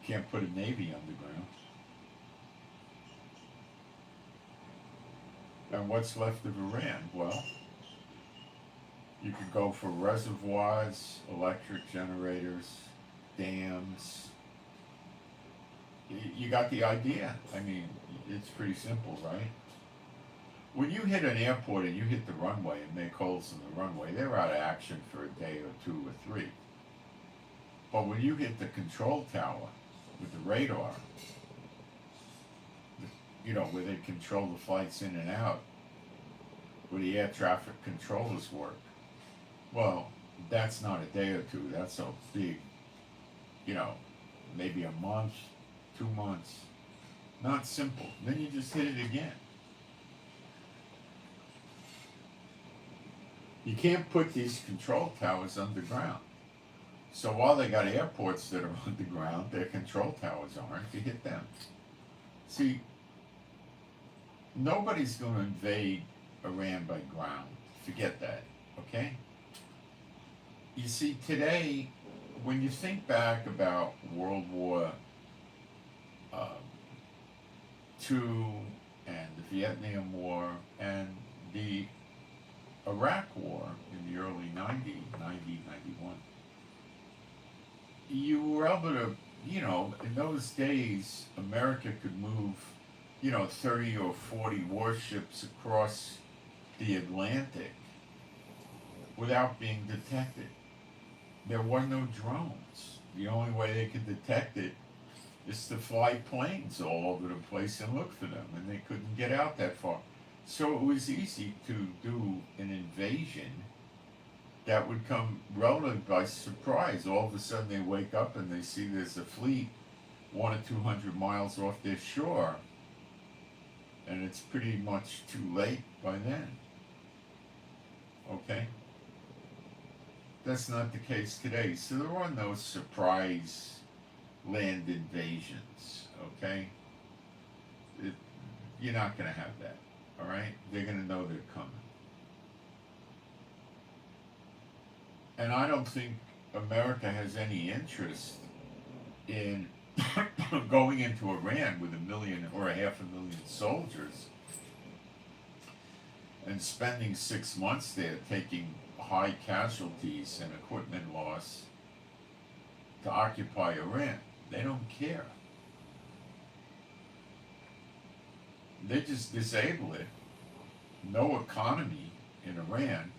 Can't put a Navy underground. And what's left of Iran? Well, you could go for reservoirs, electric generators, dams. You got the idea. I mean, it's pretty simple, right? When you hit an airport and you hit the runway and make holes in the runway, they're out of action for a day or 2 or 3. But when you hit the control tower with the radar, you know, where they control the flights in and out, where the air traffic controllers work, well, that's not a day or 2. That's a big, you know, maybe a month, 2 months. Not simple. Then you just hit it again. You can't put these control towers underground. So while they got airports that are underground, their control towers aren't. You hit them. See, nobody's going to invade Iran by ground. Forget that, okay? You see, today, when you think back about World War II and the Vietnam War and the Iraq War in the early 90s, 91, you were able to, you know, in those days, America could move, you know, 30 or 40 warships across the Atlantic without being detected. There were no drones. The only way they could detect it is to fly planes all over the place and look for them, and they couldn't get out that far. So it was easy to do an invasion that would come relatively by surprise. All of a sudden they wake up and they see there's a fleet 100 or 200 miles off their shore, and it's pretty much too late by then. Okay? That's not the case today. So there are no surprise land invasions, okay? You're not going to have that, all right? They're going to know they're coming. And I don't think America has any interest in going into Iran with 1 million or 500,000 soldiers and spending 6 months there taking high casualties and equipment loss to occupy Iran. They don't care. They just disable it. No economy in Iran.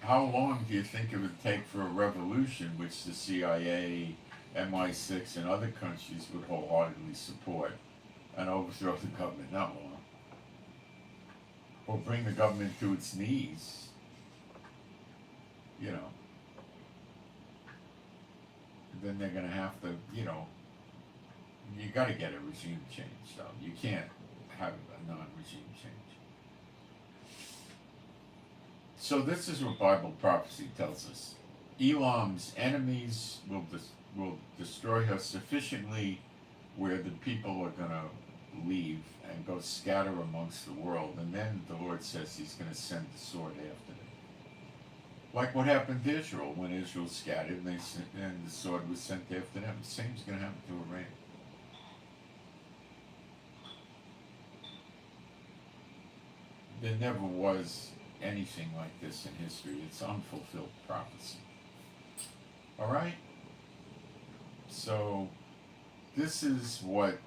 How long do you think it would take for a revolution which the CIA, MI6, and other countries would wholeheartedly support and overthrow the government? Not long. Or bring the government to its knees. You know. Then they're going to have to, you got to get a regime change, though. You can't have a non-regime change. So this is what Bible prophecy tells us. Elam's enemies will destroy her sufficiently where the people are going to leave and go scatter amongst the world. And then the Lord says he's going to send the sword after them. Like what happened to Israel when Israel scattered and the sword was sent after them. The same is going to happen to Iran. There never was anything like this in history. It's unfulfilled prophecy. All right? So, this is what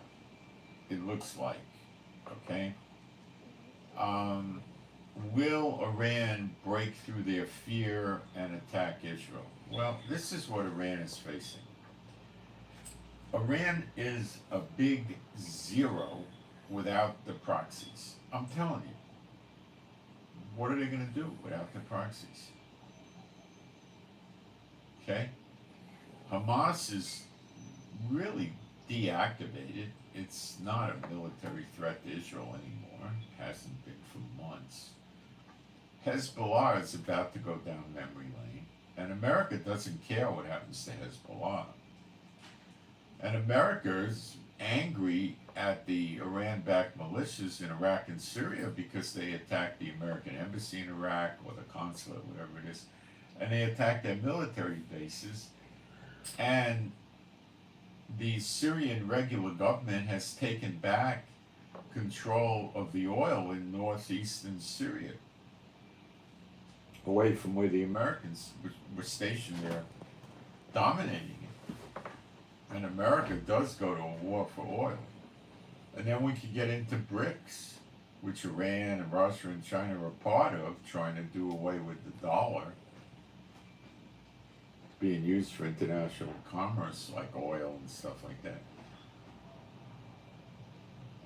it looks like. Okay? Will Iran break through their fear and attack Israel? Well, this is what Iran is facing. Iran is a big zero without the proxies. I'm telling you. What are they going to do without the proxies? Okay? Hamas is really deactivated. It's not a military threat to Israel anymore. It hasn't been for months. Hezbollah is about to go down memory lane, and America doesn't care what happens to Hezbollah. And America is angry at the Iran-backed militias in Iraq and Syria because they attacked the American embassy in Iraq, or the consulate, whatever it is, and they attacked their military bases. And the Syrian regular government has taken back control of the oil in northeastern Syria, away from where the Americans were stationed there, dominating it. And America does go to a war for oil. And then we can get into BRICS, which Iran and Russia and China are part of, trying to do away with the dollar being used for international commerce, like oil and stuff like that.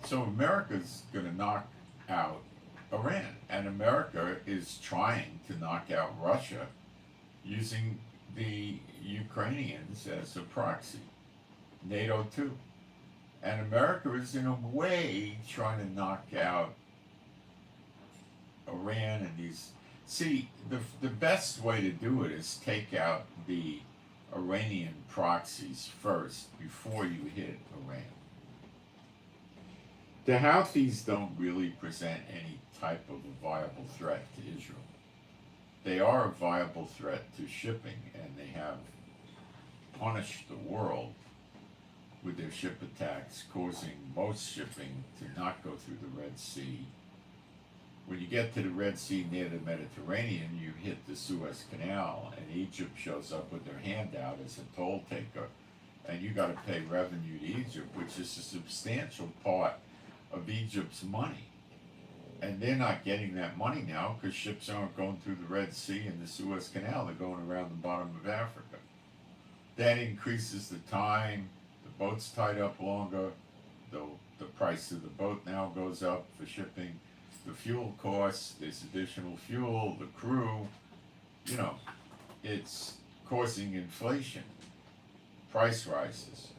So America's going to knock out Iran, and America is trying to knock out Russia using the Ukrainians as a proxy. NATO too. And America is in a way trying to knock out Iran and these. See, the best way to do it is take out the Iranian proxies first before you hit Iran. The Houthis don't really present any type of a viable threat to Israel. They are a viable threat to shipping, and they have punished the world with their ship attacks, causing most shipping to not go through the Red Sea. When you get to the Red Sea near the Mediterranean, you hit the Suez Canal, and Egypt shows up with their hand out as a toll taker, and you got to pay revenue to Egypt, which is a substantial part of Egypt's money. And they're not getting that money now because ships aren't going through the Red Sea and the Suez Canal, they're going around the bottom of Africa. That increases the time, the boat's tied up longer, the price of the boat now goes up for shipping. The fuel costs, there's additional fuel, the crew, it's causing inflation, price rises.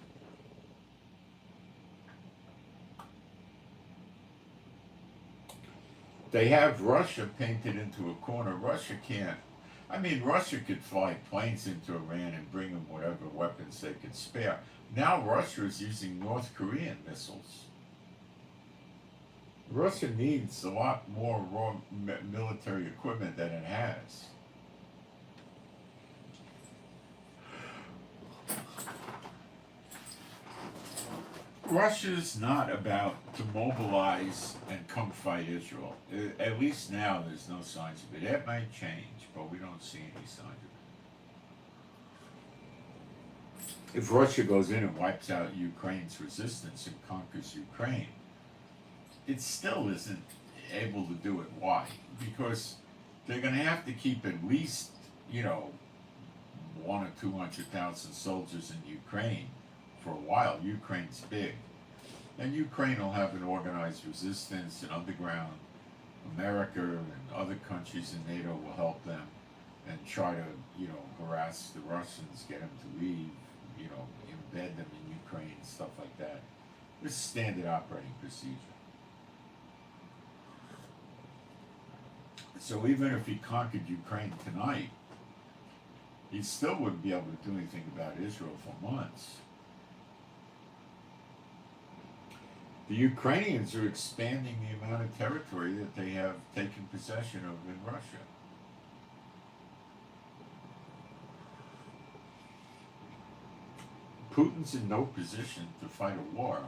They have Russia painted into a corner. Russia could fly planes into Iran and bring them whatever weapons they could spare. Now Russia is using North Korean missiles. Russia needs a lot more raw military equipment than it has. Russia's not about to mobilize and come fight Israel. At least now there's no signs of it. That might change, but we don't see any signs of it. If Russia goes in and wipes out Ukraine's resistance and conquers Ukraine, it still isn't able to do it. Why? Because they're going to have to keep at least, 1 or 200,000 soldiers in Ukraine for a while. Ukraine's big. And Ukraine will have an organized resistance and underground. America and other countries in NATO will help them and try to, harass the Russians, get them to leave, embed them in Ukraine, stuff like that. This is standard operating procedure. So even if he conquered Ukraine tonight, he still wouldn't be able to do anything about Israel for months. The Ukrainians are expanding the amount of territory that they have taken possession of in Russia. Putin's in no position to fight a war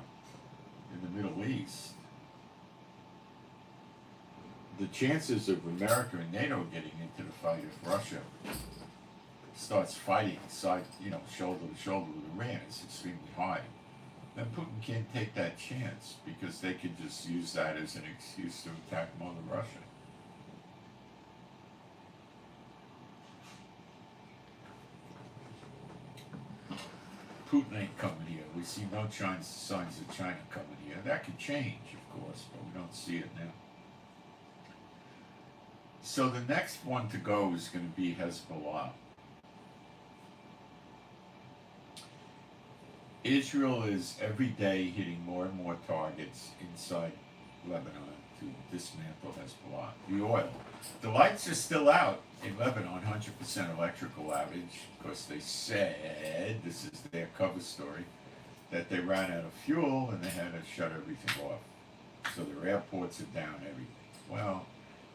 in the Middle East. The chances of America and NATO getting into the fight if Russia starts fighting shoulder to shoulder with Iran is extremely high. Then Putin can't take that chance because they could just use that as an excuse to attack Mother Russia. Putin ain't coming here. We see no signs of China coming here. That could change, of course, but we don't see it now. So the next one to go is going to be Hezbollah. Israel is every day hitting more and more targets inside Lebanon to dismantle Hezbollah. The oil. The lights are still out in Lebanon, 100% electrical outage, because they said, this is their cover story, that they ran out of fuel and they had to shut everything off. So their airports are down, everything. Well,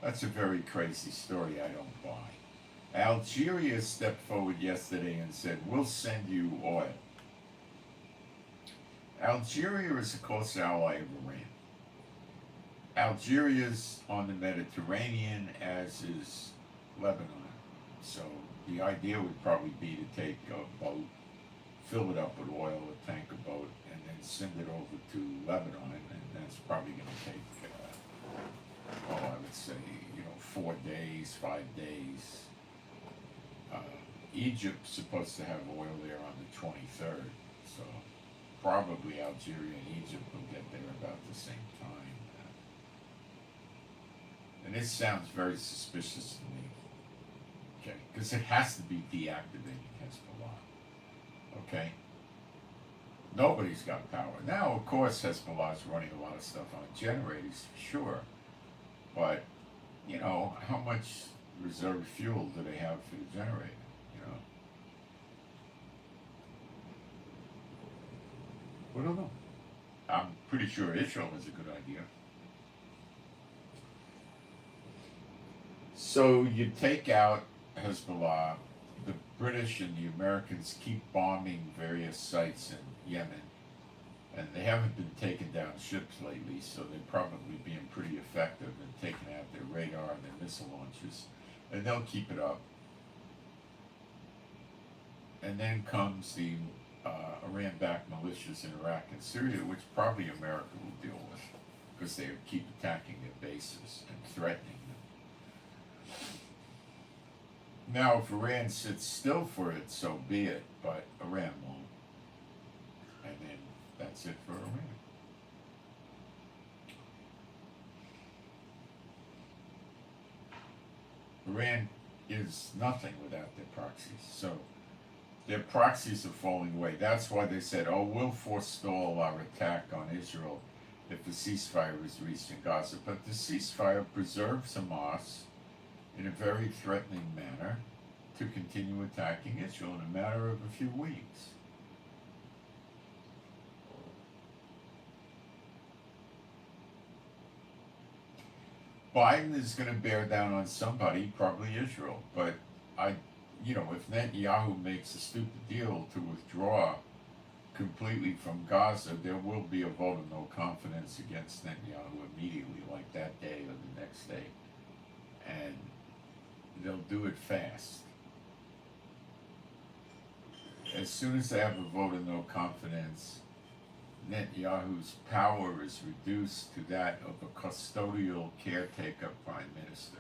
that's a very crazy story I don't buy. Algeria stepped forward yesterday and said, we'll send you oil. Algeria is a close ally of Iran. Algeria's on the Mediterranean, as is Lebanon. So the idea would probably be to take a boat, fill it up with oil, a tanker boat, and then send it over to Lebanon. And that's probably going to take, I would say, 4 days, 5 days. Egypt's supposed to have oil there on the 23rd. So probably Algeria and Egypt will get there about the same time. And this sounds very suspicious to me, okay? Because it has to be deactivating Hezbollah, okay? Nobody's got power. Now, of course, Hezbollah's running a lot of stuff on generators, sure. But, how much reserve fuel do they have for the generator, I don't know. I'm pretty sure Israel is a good idea. So you take out Hezbollah, the British and the Americans keep bombing various sites in Yemen, and they haven't been taking down ships lately, so they're probably being pretty effective in taking out their radar and their missile launchers, and they'll keep it up. And then comes the Iran-backed militias in Iraq and Syria, which probably America will deal with, because they keep attacking their bases and threatening them. Now, if Iran sits still for it, so be it, but Iran won't. And then that's it for Iran. Iran is nothing without their proxies. So their proxies are falling away. That's why they said, we'll forestall our attack on Israel if a ceasefire is reached in Gaza. But the ceasefire preserves Hamas in a very threatening manner to continue attacking Israel in a matter of a few weeks. Biden is going to bear down on somebody, probably Israel. But if Netanyahu makes a stupid deal to withdraw completely from Gaza, there will be a vote of no confidence against Netanyahu immediately, like that day or the next day. And they'll do it fast. As soon as they have a vote of no confidence, Netanyahu's power is reduced to that of a custodial caretaker prime minister.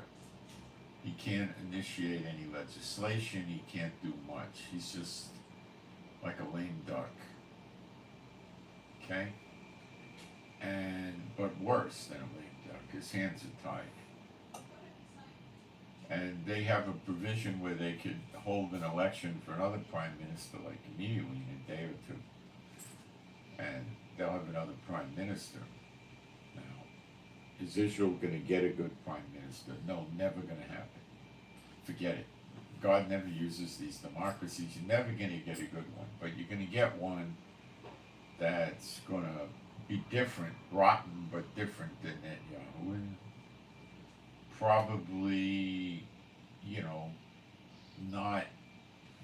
He can't initiate any legislation, he can't do much. He's just like a lame duck. Okay? But worse than a lame duck, his hands are tied. And they have a provision where they could hold an election for another prime minister, like immediately in a day or two. And they'll have another prime minister. Now, is Israel going to get a good prime minister? No, never going to happen. Forget it. God never uses these democracies. You're never going to get a good one, but you're going to get one that's going to be different, rotten, but different than Netanyahu, and probably, not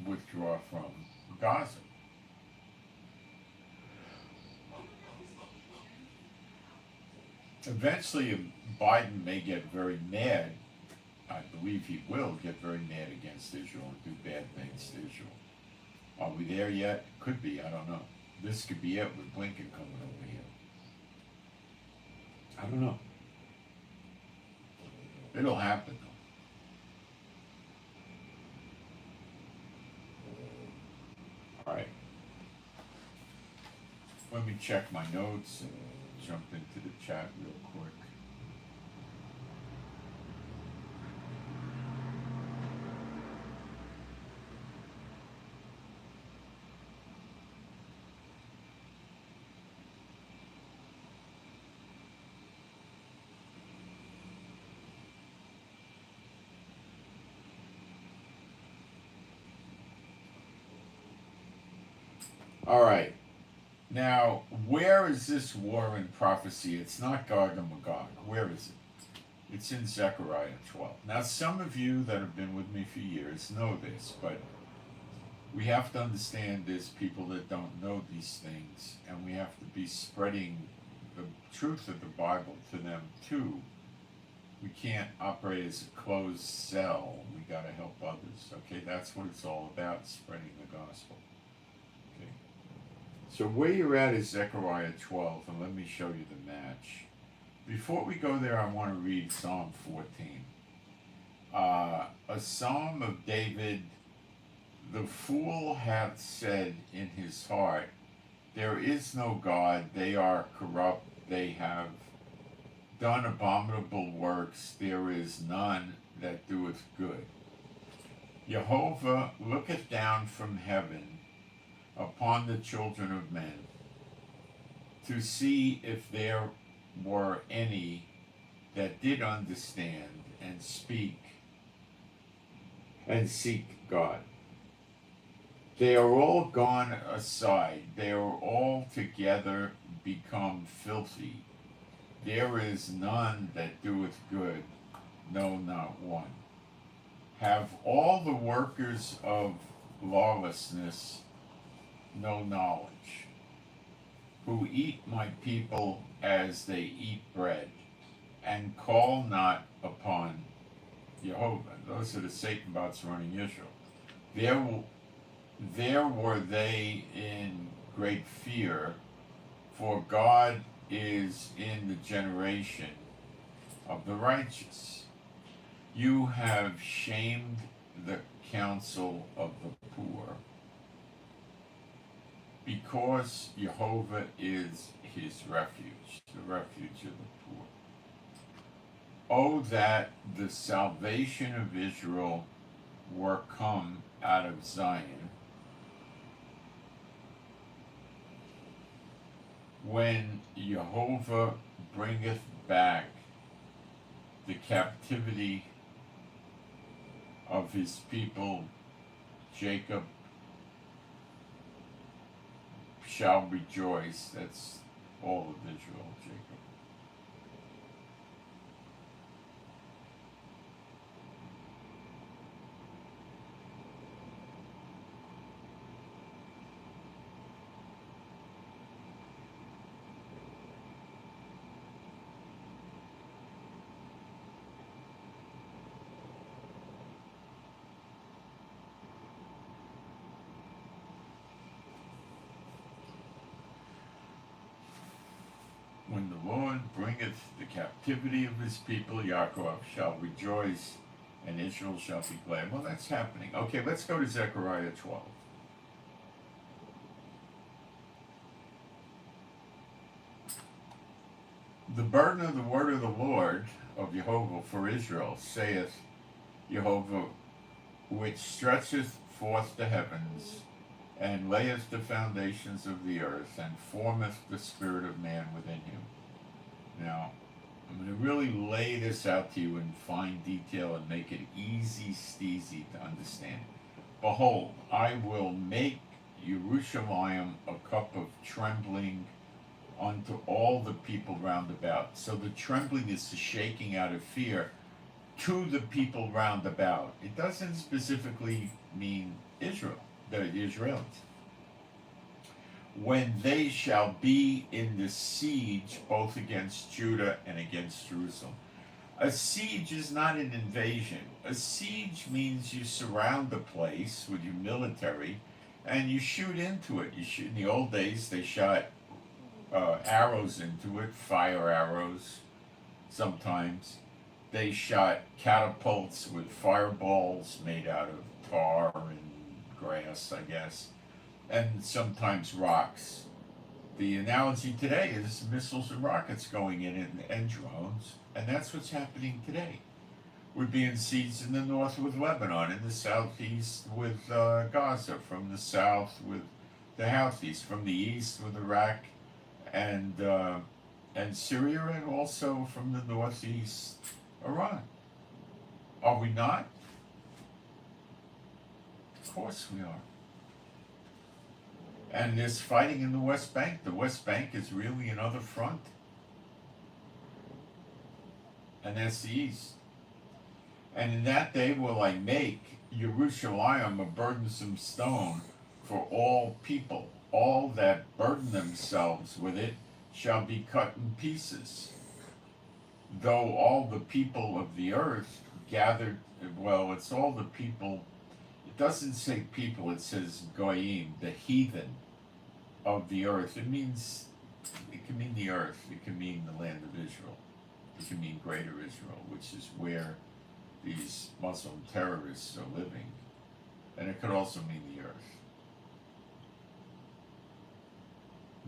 withdraw from Gaza. Eventually, Biden may get very mad. I believe he will get very mad against Israel and do bad things to Israel. Are we there yet? Could be, I don't know. This could be it with Blinken coming over here. I don't know. It'll happen though. Alright. Let me check my notes and jump into the chat real quick. All right. Now, where is this war in prophecy? It's not Gog and Magog. Where is it? It's in Zechariah 12. Now, some of you that have been with me for years know this, but we have to understand there's people that don't know these things, and we have to be spreading the truth of the Bible to them too. We can't operate as a closed cell. We got to help others. Okay, that's what it's all about, spreading the gospel. Okay. So where you're at is Zechariah 12, and let me show you the match. Before we go there, I want to read Psalm 14. A psalm of David. The fool hath said in his heart, there is no God, they are corrupt, they have done abominable works, there is none that doeth good. Jehovah looketh down from heaven upon the children of men, to see if there were any that did understand and speak and seek God. They are all gone aside, they are all together become filthy. There is none that doeth good, no, not one. Have all the workers of lawlessness no knowledge, who eat my people as they eat bread, and call not upon Jehovah. Those are the Satan bots running Israel. There were they in great fear, for God is in the generation of the righteous. You have shamed the counsel of the poor, because Jehovah is his refuge, the refuge of the poor. Oh, that the salvation of Israel were come out of Zion, when Jehovah bringeth back the captivity of his people, Jacob shall rejoice. That's all of Israel, Jacob. one bringeth the captivity of his people, Yaakov shall rejoice, and Israel shall be glad. Well, that's happening. Okay, let's go to Zechariah 12. The burden of the word of the Lord of Jehovah for Israel, saith Jehovah, which stretcheth forth the heavens, and layeth the foundations of the earth, and formeth the spirit of man within him. Now, I'm going to really lay this out to you in fine detail and make it easy steezy to understand. Behold, I will make Jerusalem a cup of trembling unto all the people round about. So the trembling is the shaking out of fear to the people round about. It doesn't specifically mean Israel, the Israelis. When they shall be in the siege both against Judah and against Jerusalem. A siege is not an invasion. A siege means you surround the place with your military and you shoot into it. You shoot. In the old days, they shot arrows into it, fire arrows sometimes. They shot catapults with fireballs made out of tar and grass, I guess, and sometimes rocks. The analogy today is missiles and rockets going in and drones, and that's what's happening today. We're being sieged in the north with Lebanon, in the southeast with Gaza, from the south with the Houthis, from the east with Iraq and Syria, and also from the northeast, Iran. Are we not? Of course we are. And there's fighting in the West Bank. The West Bank is really another front. And that's the east. And in that day will I make Jerusalem a burdensome stone for all people. All that burden themselves with it shall be cut in pieces. Though all the people of the earth gathered, well, it's all the people. It doesn't say people, it says goyim, the heathen of the earth. It can mean the earth, it can mean the land of Israel, it can mean greater Israel, which is where these Muslim terrorists are living, and it could also mean the earth.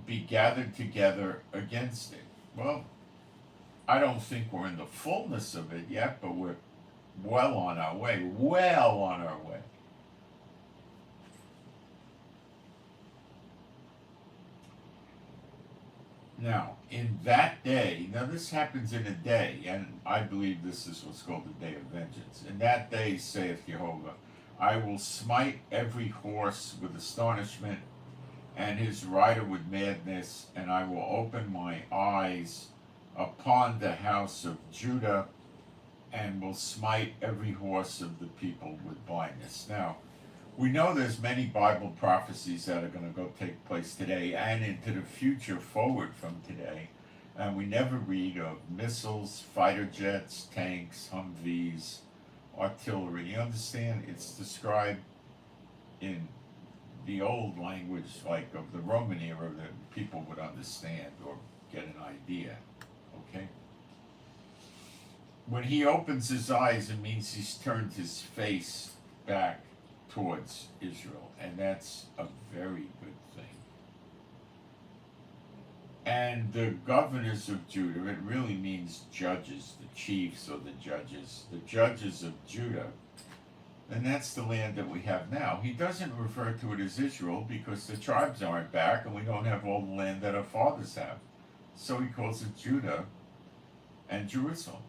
Be gathered together against it. Well, I don't think we're in the fullness of it yet, but we're well on our way. Now, in that day, now this happens in a day, and I believe this is what's called the day of vengeance. In that day, saith Jehovah, I will smite every horse with astonishment, and his rider with madness, and I will open my eyes upon the house of Judah, and will smite every horse of the people with blindness. Now, we know there's many Bible prophecies that are going to go take place today and into the future forward from today. And we never read of missiles, fighter jets, tanks, Humvees, artillery. You understand? It's described in the old language, like of the Roman era, that people would understand or get an idea. Okay? When he opens his eyes, it means he's turned his face back towards Israel, and that's a very good thing. And the governors of Judah, it really means judges, the chiefs or the judges of Judah, and that's the land that we have now. He doesn't refer to it as Israel because the tribes aren't back and we don't have all the land that our fathers have. So he calls it Judah and Jerusalem.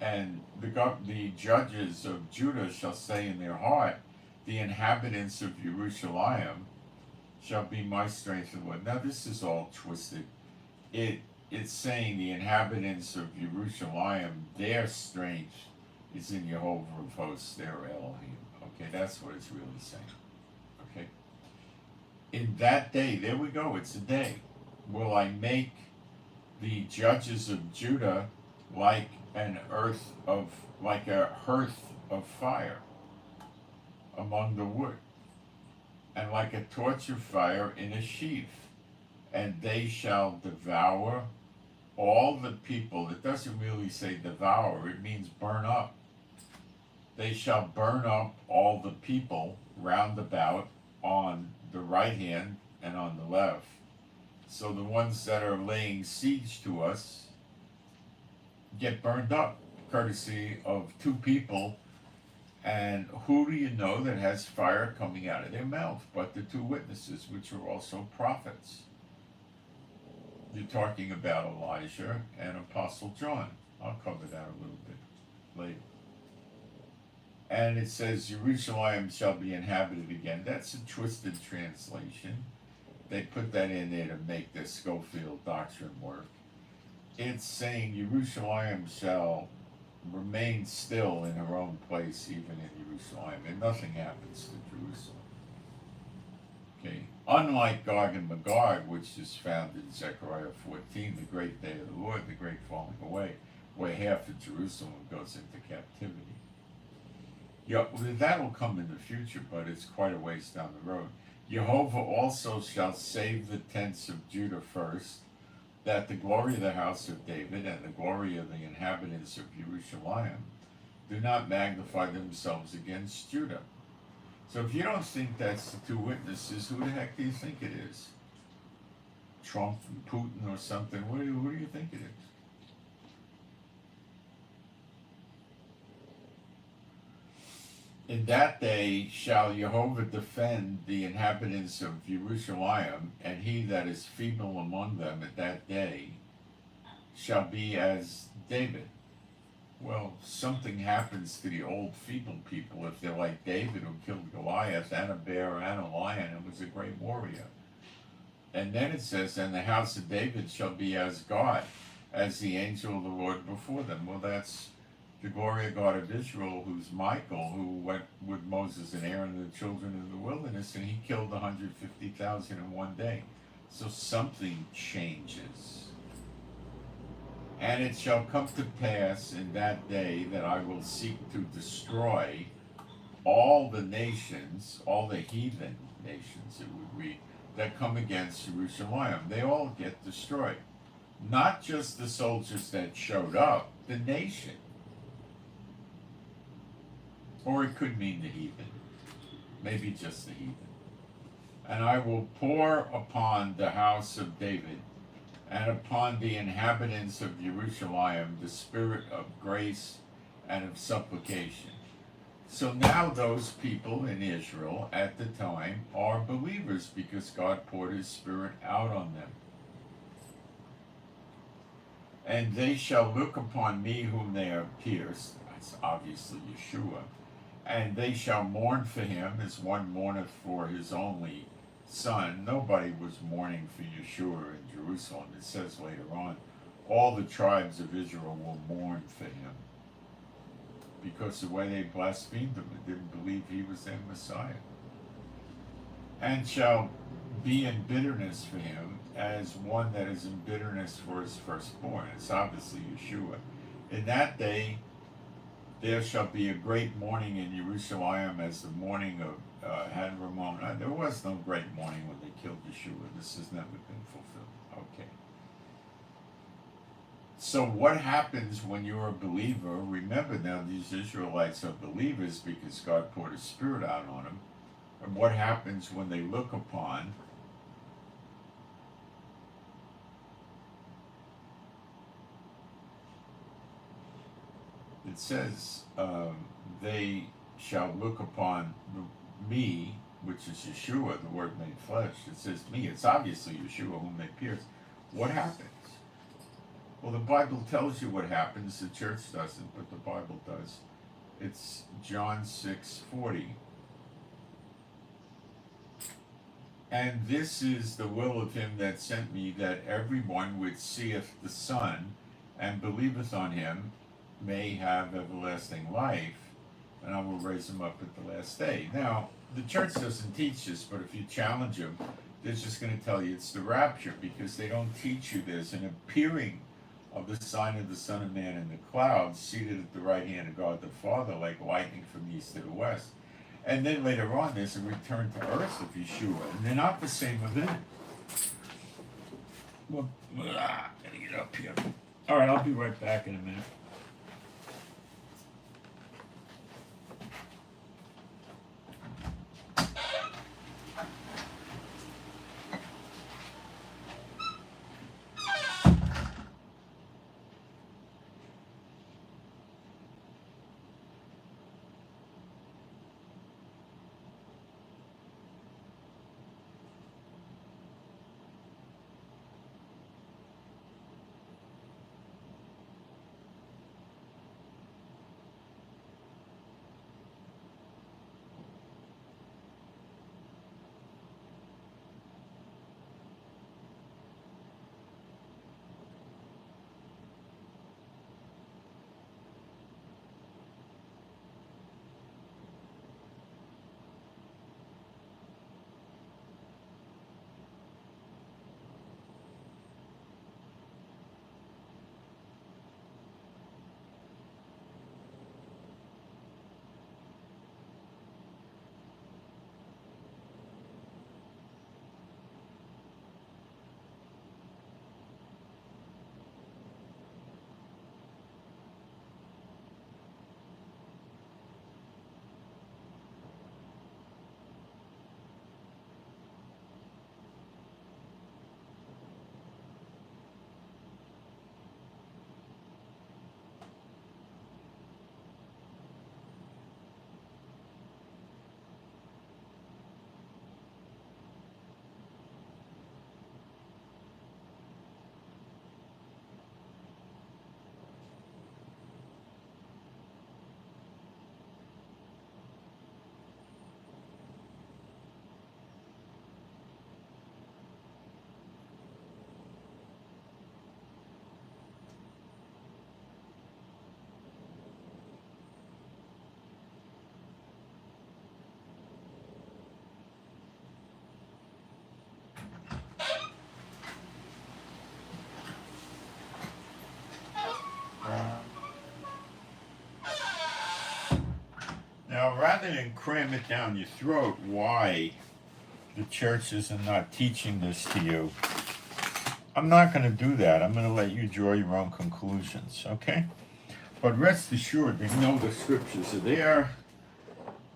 And the judges of Judah shall say in their heart, the inhabitants of Jerusalem shall be my strength and Lord. Now this is all twisted. It's saying the inhabitants of Jerusalem, their strength is in Jehovah of hosts, their Elohim. Okay, that's what it's really saying. Okay. In that day, there we go, it's a day, will I make the judges of Judah like a hearth of fire among the wood, and like a torch of fire in a sheaf, and they shall devour all the people. It doesn't really say devour, it means burn up. They shall burn up all the people round about on the right hand and on the left. So the ones that are laying siege to us get burned up, courtesy of two people. And who do you know that has fire coming out of their mouth but the two witnesses, which are also prophets? You're talking about Elijah and Apostle John. I'll cover that a little bit later. And it says, Jerusalem shall be inhabited again. That's a twisted translation. They put that in there to make the Schofield doctrine work. It's saying Jerusalem shall remain still in her own place, even in Jerusalem, and nothing happens to Jerusalem. Okay. Unlike Gog and Magog, which is found in Zechariah 14, the great day of the Lord, the great falling away, where half of Jerusalem goes into captivity. Yeah, that'll come in the future, but it's quite a ways down the road. Jehovah also shall save the tents of Judah first, that the glory of the house of David and the glory of the inhabitants of Jerusalem do not magnify themselves against Judah. So if you don't think that's the two witnesses, who the heck do you think it is? Trump and Putin or something? Who do you think it is? In that day shall Jehovah defend the inhabitants of Jerusalem, and he that is feeble among them at that day shall be as David. Well, something happens to the old feeble people if they're like David, who killed Goliath and a bear and a lion and was a great warrior. And then it says, and the house of David shall be as God, as the angel of the Lord before them. Well, that's the glory of God of Israel, who's Michael, who went with Moses and Aaron and the children in the wilderness, and he killed 150,000 in one day. So something changes. And it shall come to pass in that day that I will seek to destroy all the nations, all the heathen nations, it would read, that come against Jerusalem. They all get destroyed. Not just the soldiers that showed up, the nation. Or it could mean the heathen. Maybe just the heathen. And I will pour upon the house of David and upon the inhabitants of Jerusalem the spirit of grace and of supplication. So now those people in Israel at the time are believers because God poured his spirit out on them. And they shall look upon me whom they have pierced. That's obviously Yeshua. And they shall mourn for him as one mourneth for his only son. Nobody was mourning for Yeshua in Jerusalem. It says later on, all the tribes of Israel will mourn for him because the way they blasphemed him and didn't believe he was their Messiah. And shall be in bitterness for him as one that is in bitterness for his firstborn. It's obviously Yeshua. In that day there shall be a great mourning in Jerusalem as the mourning of Had Ramon. There was no great mourning when they killed Yeshua. This has never been fulfilled. Okay. So what happens when you're a believer? Remember now, these Israelites are believers because God poured his spirit out on them. And what happens when they look upon it says, they shall look upon me, which is Yeshua, the Word made flesh. It says me. It's obviously Yeshua whom they pierced. What happens? Well, the Bible tells you what happens. The church doesn't, but the Bible does. It's John 6:40. And this is the will of him that sent me, that everyone which seeth the Son and believeth on him may have everlasting life, and I will raise him up at the last day. Now, the church doesn't teach this, but if you challenge them, they're just going to tell you it's the rapture, because they don't teach you there's an appearing of the sign of the Son of Man in the clouds, seated at the right hand of God the Father, like lightning from the east to the west. And then later on, there's a return to earth of Yeshua, and they're not the same event. Well, up here. All right, I'll be right back in a minute. Now, rather than cram it down your throat, why the churches are not teaching this to you, I'm not going to do that. I'm going to let you draw your own conclusions, okay? But rest assured, they know the scriptures are there,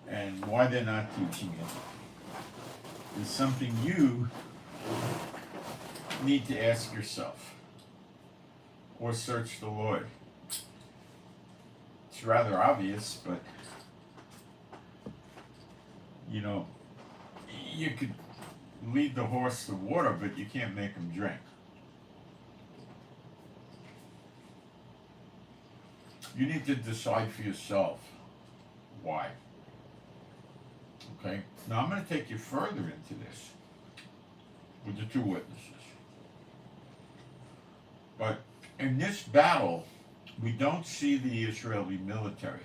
and why they're not teaching it is something you need to ask yourself, or search the Lord. It's rather obvious, but you know, you could lead the horse to water, but you can't make him drink. You need to decide for yourself why. Okay? Now I'm going to take you further into this with the two witnesses. But in this battle, we don't see the Israeli military.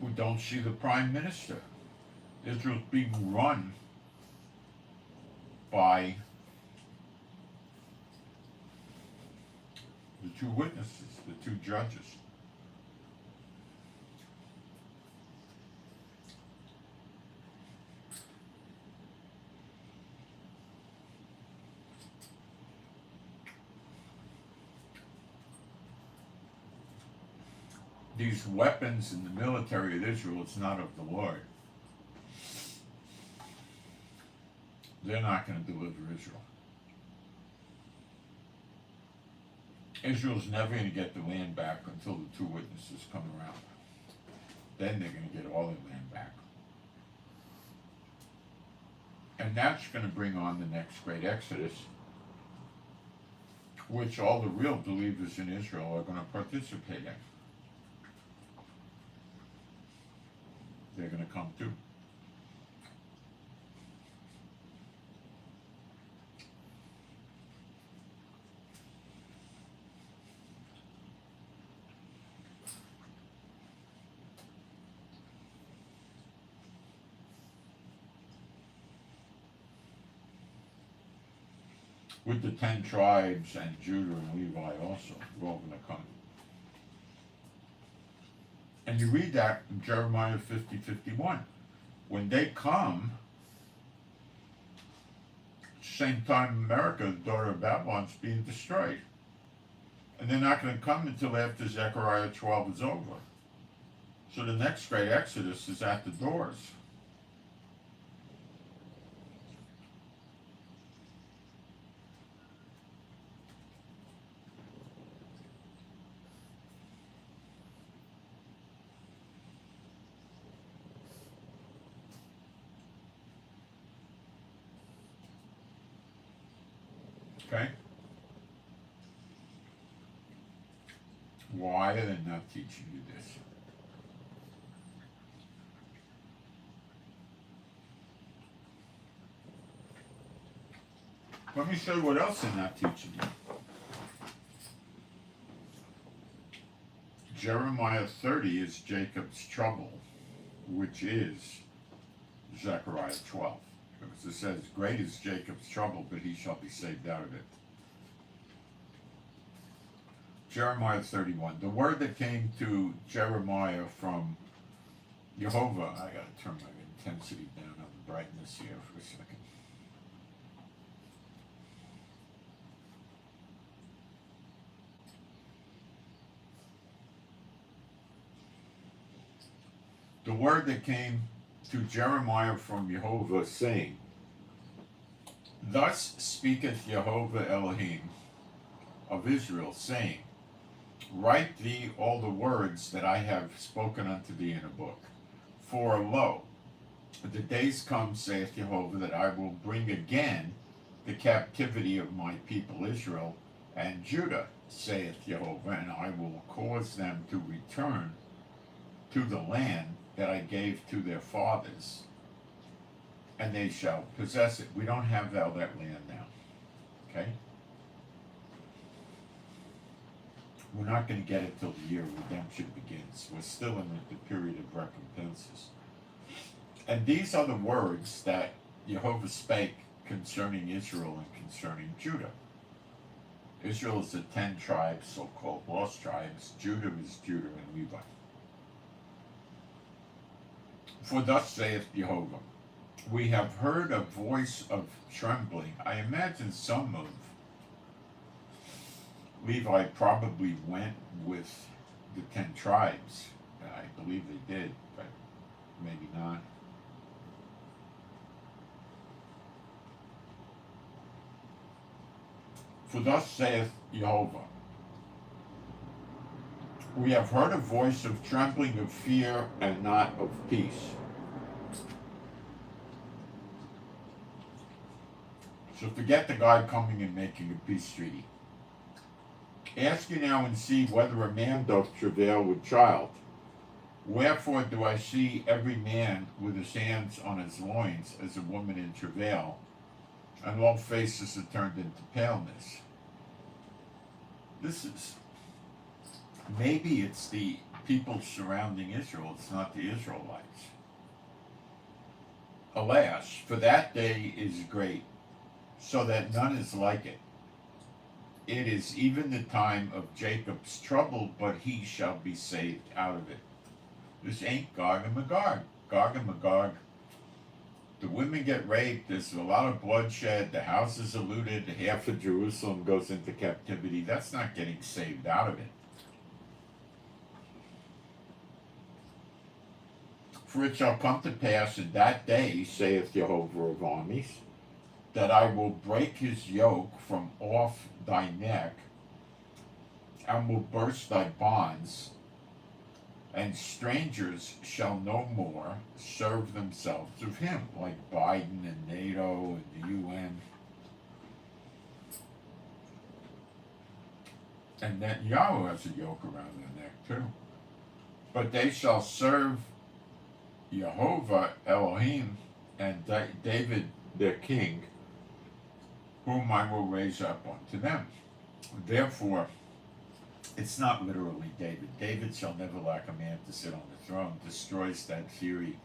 We don't see the prime minister. Israel's being run by the two witnesses, the two judges. These weapons in the military of Israel, it's not of the Lord. They're not going to deliver Israel. Israel's never going to get the land back until the two witnesses come around. Then they're going to get all their land back. And that's going to bring on the next great Exodus, which all the real believers in Israel are going to participate in. They're going to come too. With the 10 tribes and Judah and Levi also, they're all going to come. And you read that in Jeremiah 50:51. When they come, Same time America, the daughter of Babylon's being destroyed. And they're not going to come until after Zechariah 12 is over. So the next great exodus is at the doors. Okay? Why are they not teaching you this? Let me show you what else they're not teaching you. Jeremiah 30 is Jacob's trouble, which is Zechariah 12. Because it says, great is Jacob's trouble, but he shall be saved out of it. Jeremiah 31. The word that came to Jeremiah from Jehovah, I gotta turn my intensity down on the brightness here for a second. The word that came to Jeremiah from Jehovah, saying, thus speaketh Jehovah Elohim of Israel, saying, write thee all the words that I have spoken unto thee in a book. For lo, the days come, saith Jehovah, that I will bring again the captivity of my people Israel and Judah, saith Jehovah, and I will cause them to return to the land that I gave to their fathers, and they shall possess it. We don't have all that land now, okay? We're not going to get it till the year redemption begins. We're still in the period of recompenses. And these are the words that Jehovah spake concerning Israel and concerning Judah. Israel is the 10 tribes, so-called lost tribes. Judah is Judah and Levi. For thus saith Jehovah, we have heard a voice of trembling. I imagine some of Levi probably went with the 10 tribes. I believe they did, but maybe not. For thus saith Jehovah, we have heard a voice of trembling, of fear, and not of peace. So forget the God coming and making a peace treaty. Ask you now and see whether a man doth travail with child. Wherefore do I see every man with his hands on his loins as a woman in travail, and all faces are turned into paleness. This is, maybe it's the people surrounding Israel, it's not the Israelites. Alas, for that day is great, so that none is like it. It is even the time of Jacob's trouble, but he shall be saved out of it. This ain't Gog and Magog. Gog and Magog, the women get raped, there's a lot of bloodshed, the houses are looted, half of Jerusalem goes into captivity. That's not getting saved out of it. For it shall come to pass in that day, saith Jehovah of armies, that I will break his yoke from off thy neck, and will burst thy bonds, and strangers shall no more serve themselves of him, like Biden and NATO and the UN. And that Yahweh has a yoke around their neck too. But they shall serve Jehovah Elohim and David their king, whom I will raise up unto them. Therefore, it's not literally David. David shall never lack a man to sit on the throne. Destroys that theory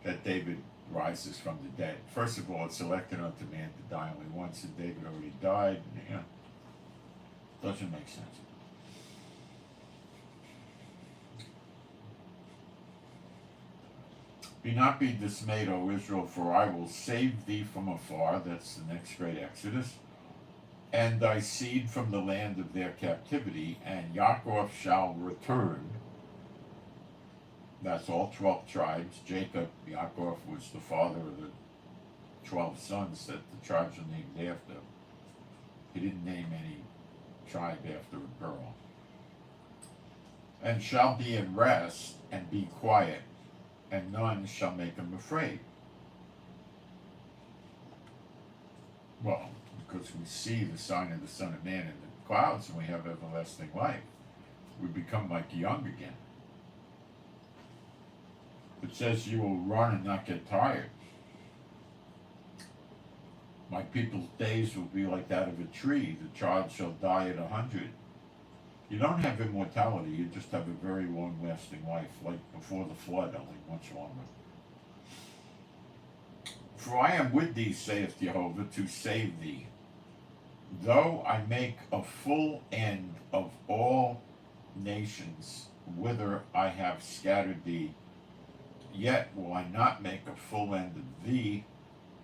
that David rises from the dead. First of all, it's elected unto man to die only once, and David already died. Doesn't make sense. Be dismayed, O Israel, for I will save thee from afar. That's the next great Exodus. And thy seed from the land of their captivity, and Yaakov shall return. That's all 12 tribes. Jacob, Yaakov, was the father of the 12 sons that the tribes are named after. He didn't name any tribe after a girl. And shall be in rest, and be quiet, and none shall make him afraid. Well, because we see the sign of the Son of Man in the clouds, and we have everlasting life. We become like young again. It says you will run and not get tired. My people's days will be like that of a tree. The child shall die at 100. You don't have immortality, you just have a very long-lasting life, like before the flood, only much longer. For I am with thee, saith Jehovah, to save thee. Though I make a full end of all nations, whither I have scattered thee, yet will I not make a full end of thee.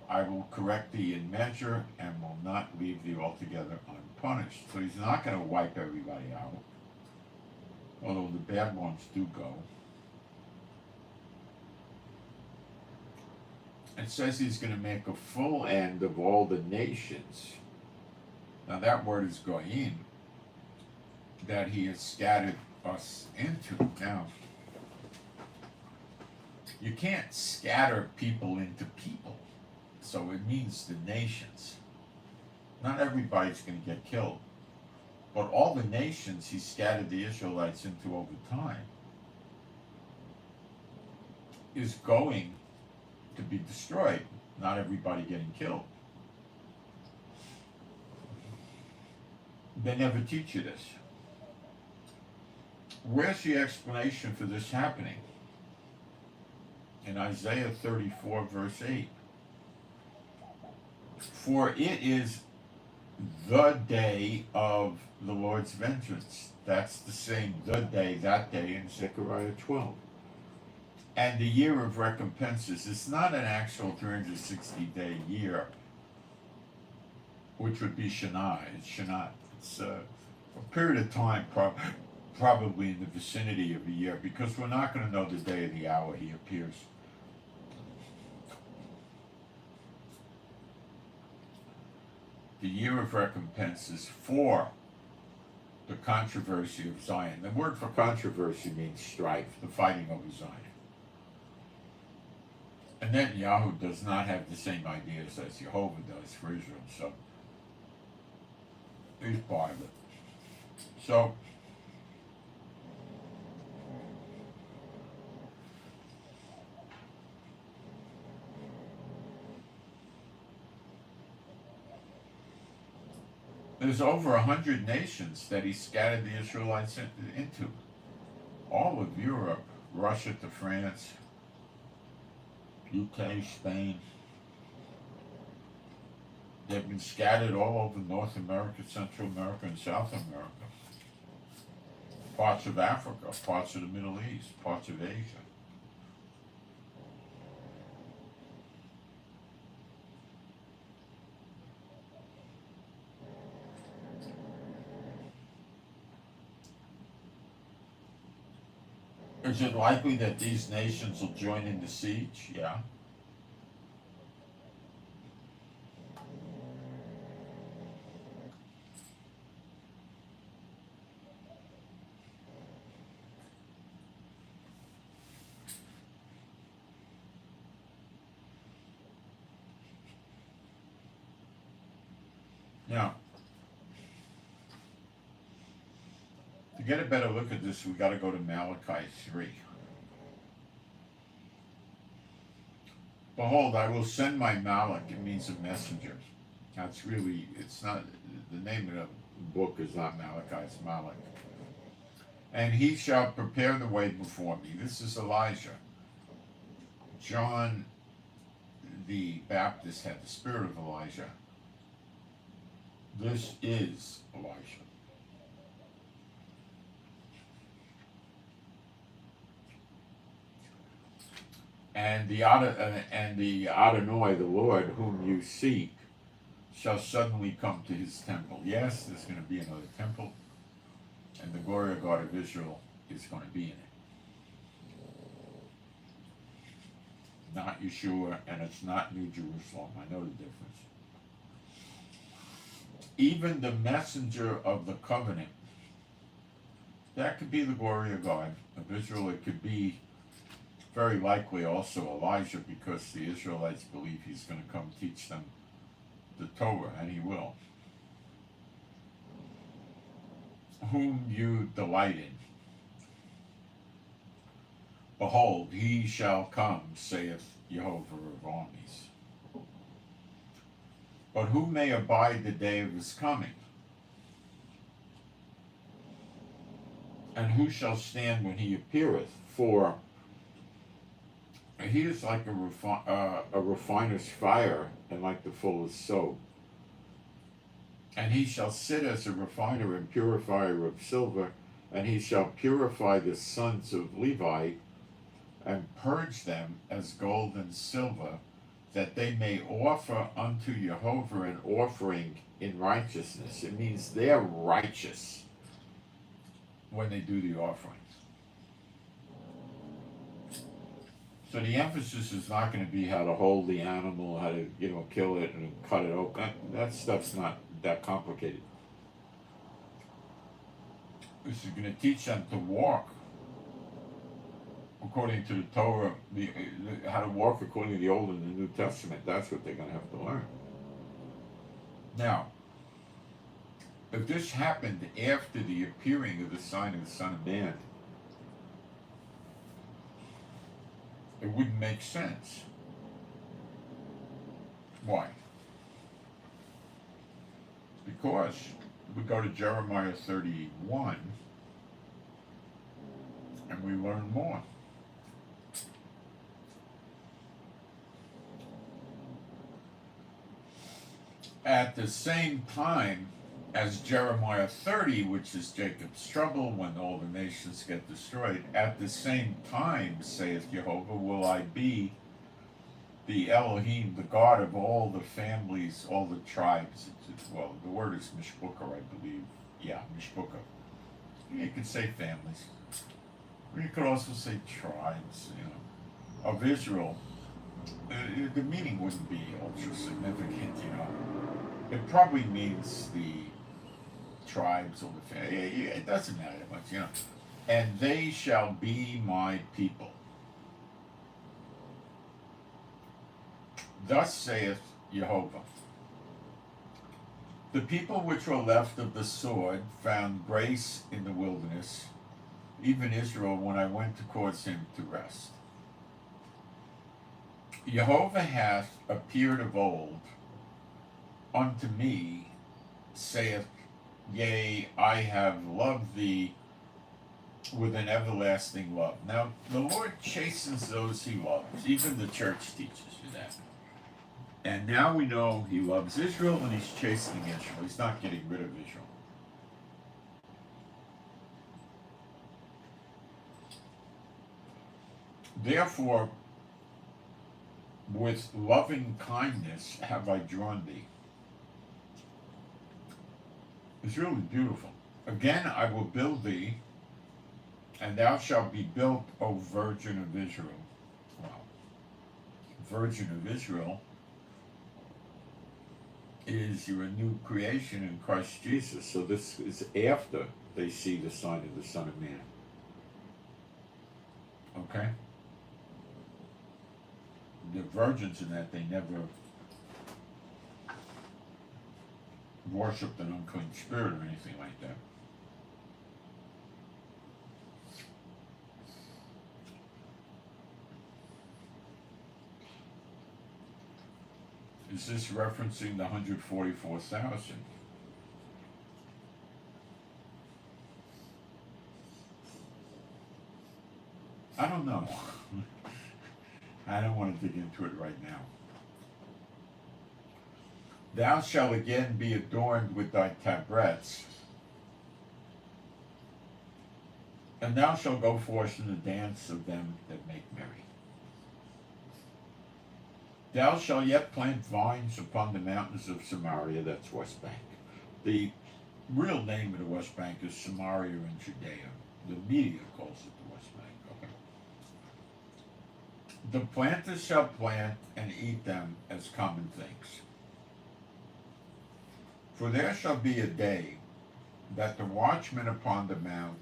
I will correct thee in measure, and will not leave thee altogether unpunished. So he's not going to wipe everybody out, although the bad ones do go. It says he's going to make a full end of all the nations. Now that word is goyim, that he has scattered us into. Now, you can't scatter people into people. So it means the nations. Not everybody's going to get killed. But all the nations he scattered the Israelites into over time is going to be destroyed. Not everybody getting killed. They never teach you this. Where's the explanation for this happening? In Isaiah 34, verse 8. For it is the day of the Lord's vengeance. That's the same the day, that day in Zechariah 12. And the year of recompenses. It's not an actual 360-day year, which would be Shana. It's Shanat. It's a period of time, probably in the vicinity of a year, because we're not going to know the day or the hour he appears. The year of recompense is for the controversy of Zion. The word for controversy means strife, the fighting over Zion. And Netanyahu does not have the same ideas as Jehovah does for Israel, so he's part of it. So, there's over 100 nations that he scattered the Israelites into. All of Europe, Russia to France, UK, Spain. They've been scattered all over North America, Central America, and South America. Parts of Africa, parts of the Middle East, parts of Asia. Is it likely that these nations will join in the siege? Yeah. Now, to get a better look at this, we got to go to Malachi 3. Behold, I will send my Malach. It means a messenger. That's really, it's not, the name of the book is not Malachi, it's Malach. And he shall prepare the way before me. This is Elijah. John the Baptist had the spirit of Elijah. This is Elijah. And the Adonai, the Lord, whom you seek, shall suddenly come to his temple. Yes, there's going to be another temple, and the glory of God of Israel is going to be in it. Not Yeshua, and it's not New Jerusalem. I know the difference. Even the messenger of the covenant, that could be the glory of God of Israel. It could be very likely also Elijah, because the Israelites believe he's going to come teach them the Torah, and he will. Whom you delight in. Behold, he shall come, saith Jehovah of armies. But who may abide the day of his coming? And who shall stand when he appeareth? For he is like a refiner's fire, and like the fuller's soap. And he shall sit as a refiner and purifier of silver, and he shall purify the sons of Levi, and purge them as gold and silver, that they may offer unto Jehovah an offering in righteousness. It means they're righteous when they do the offerings. So the emphasis is not going to be how to hold the animal, how to, kill it and cut it open. That stuff's not that complicated. This is going to teach them to walk according to the Torah, how to walk according to the Old and the New Testament. That's what they're going to have to learn. Now, if this happened after the appearing of the sign of the Son of Man, it wouldn't make sense. Why? Because we go to Jeremiah 31 and we learn more. At the same time as Jeremiah 30, which is Jacob's trouble when all the nations get destroyed, at the same time, saith Jehovah, will I be the Elohim, the God of all the families, all the tribes. Well, the word is Mishpucha, I believe. Yeah, Mishpucha. You could say families. Or you could also say tribes, of Israel. The meaning wouldn't be ultra significant, It probably means the tribes or the family. It doesn't matter that much, And they shall be my people. Thus saith Jehovah, the people which were left of the sword found grace in the wilderness, even Israel, when I went to cause him to rest. Jehovah hath appeared of old unto me, saith, yea, I have loved thee with an everlasting love. Now, the Lord chastens those he loves. Even the church teaches you that. And now we know he loves Israel and he's chastening Israel. He's not getting rid of Israel. Therefore, with loving kindness have I drawn thee. It's really beautiful. Again, I will build thee, and thou shalt be built, O Virgin of Israel. Wow. Virgin of Israel is your new creation in Christ Jesus. So this is after they see the sign of the Son of Man. Okay? The virgins in that, they never worshipped an unclean spirit or anything like that. Is this referencing the 144,000? I don't know. I don't want to dig into it right now. Thou shalt again be adorned with thy tabrets, and thou shalt go forth in the dance of them that make merry. Thou shalt yet plant vines upon the mountains of Samaria, that's West Bank. The real name of the West Bank is Samaria and Judea. The media calls it the West Bank. Okay. The planters shall plant and eat them as common things. For there shall be a day that the watchman upon the Mount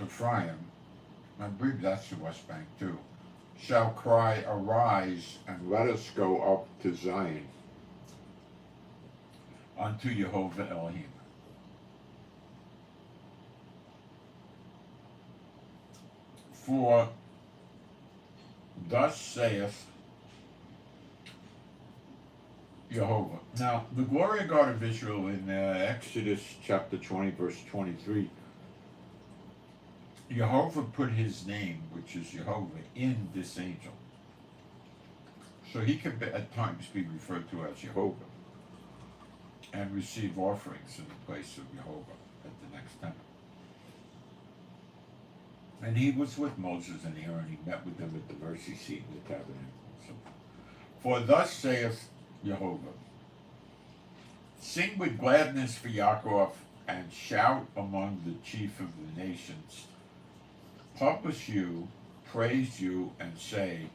Ephraim, I believe that's the West Bank too, shall cry, Arise, and let us go up to Zion, unto Jehovah Elohim. For thus saith Jehovah. Now, the glory of God of Israel in Exodus chapter 20, verse 23, Jehovah put his name, which is Jehovah, in this angel. So he could at times be referred to as Jehovah and receive offerings in the place of Jehovah at the next temple. And he was with Moses and Aaron. He met with them at the mercy seat in the tabernacle. So, for thus saith Jehovah, sing with gladness for Yaakov, and shout among the chief of the nations. Publish you, praise you, and say,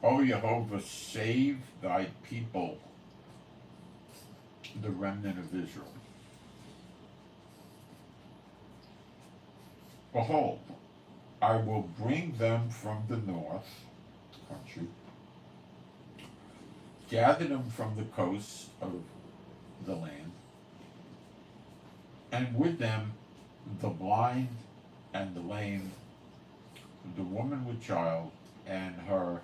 O Jehovah, save thy people, the remnant of Israel. Behold, I will bring them from the north country, gather them from the coasts of the land, and with them the blind and the lame, the woman with child, and her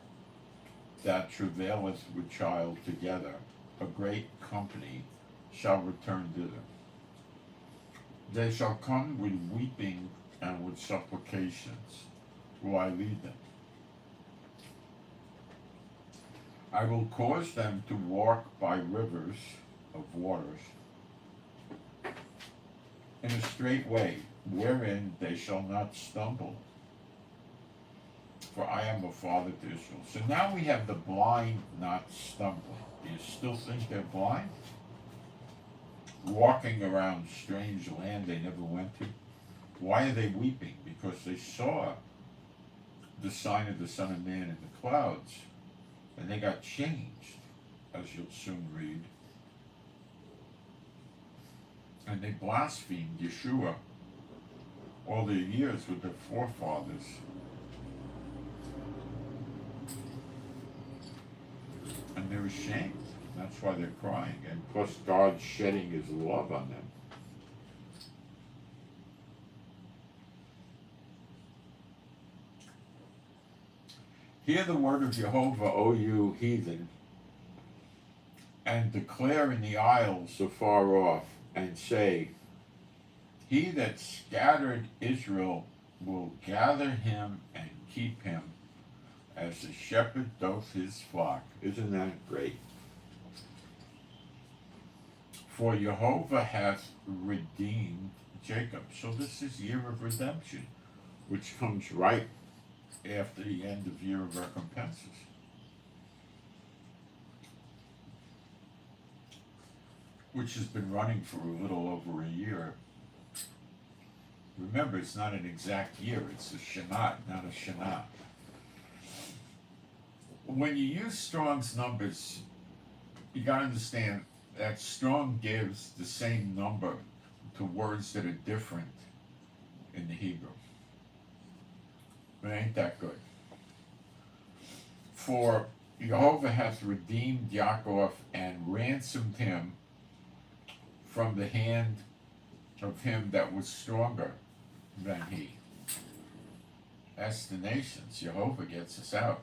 that travaileth with child together, a great company shall return thither. They shall come with weeping and with supplications will I lead them. I will cause them to walk by rivers of waters in a straight way, wherein they shall not stumble. For I am a father to Israel. So now we have the blind not stumbling. Do you still think they're blind? Walking around strange land they never went to. Why are they weeping? Because they saw the sign of the Son of Man in the clouds, and they got changed, as you'll soon read. And they blasphemed Yeshua all their years with their forefathers. And they're ashamed. That's why they're crying. And plus God's shedding his love on them. Hear the word of Jehovah, O you heathen, and declare in the isles afar off, and say, He that scattered Israel will gather him and keep him, as the shepherd doth his flock. Isn't that great? For Jehovah hath redeemed Jacob. So this is year of redemption, which comes right after the end of year of recompenses. Which has been running for a little over a year. Remember, it's not an exact year, it's a Shana, not a Shana. When you use Strong's numbers, you gotta understand that Strong gives the same number to words that are different in the Hebrew. But it ain't that good. For Jehovah hath redeemed Yaakov and ransomed him from the hand of him that was stronger than he. That's the nations. Jehovah gets us out.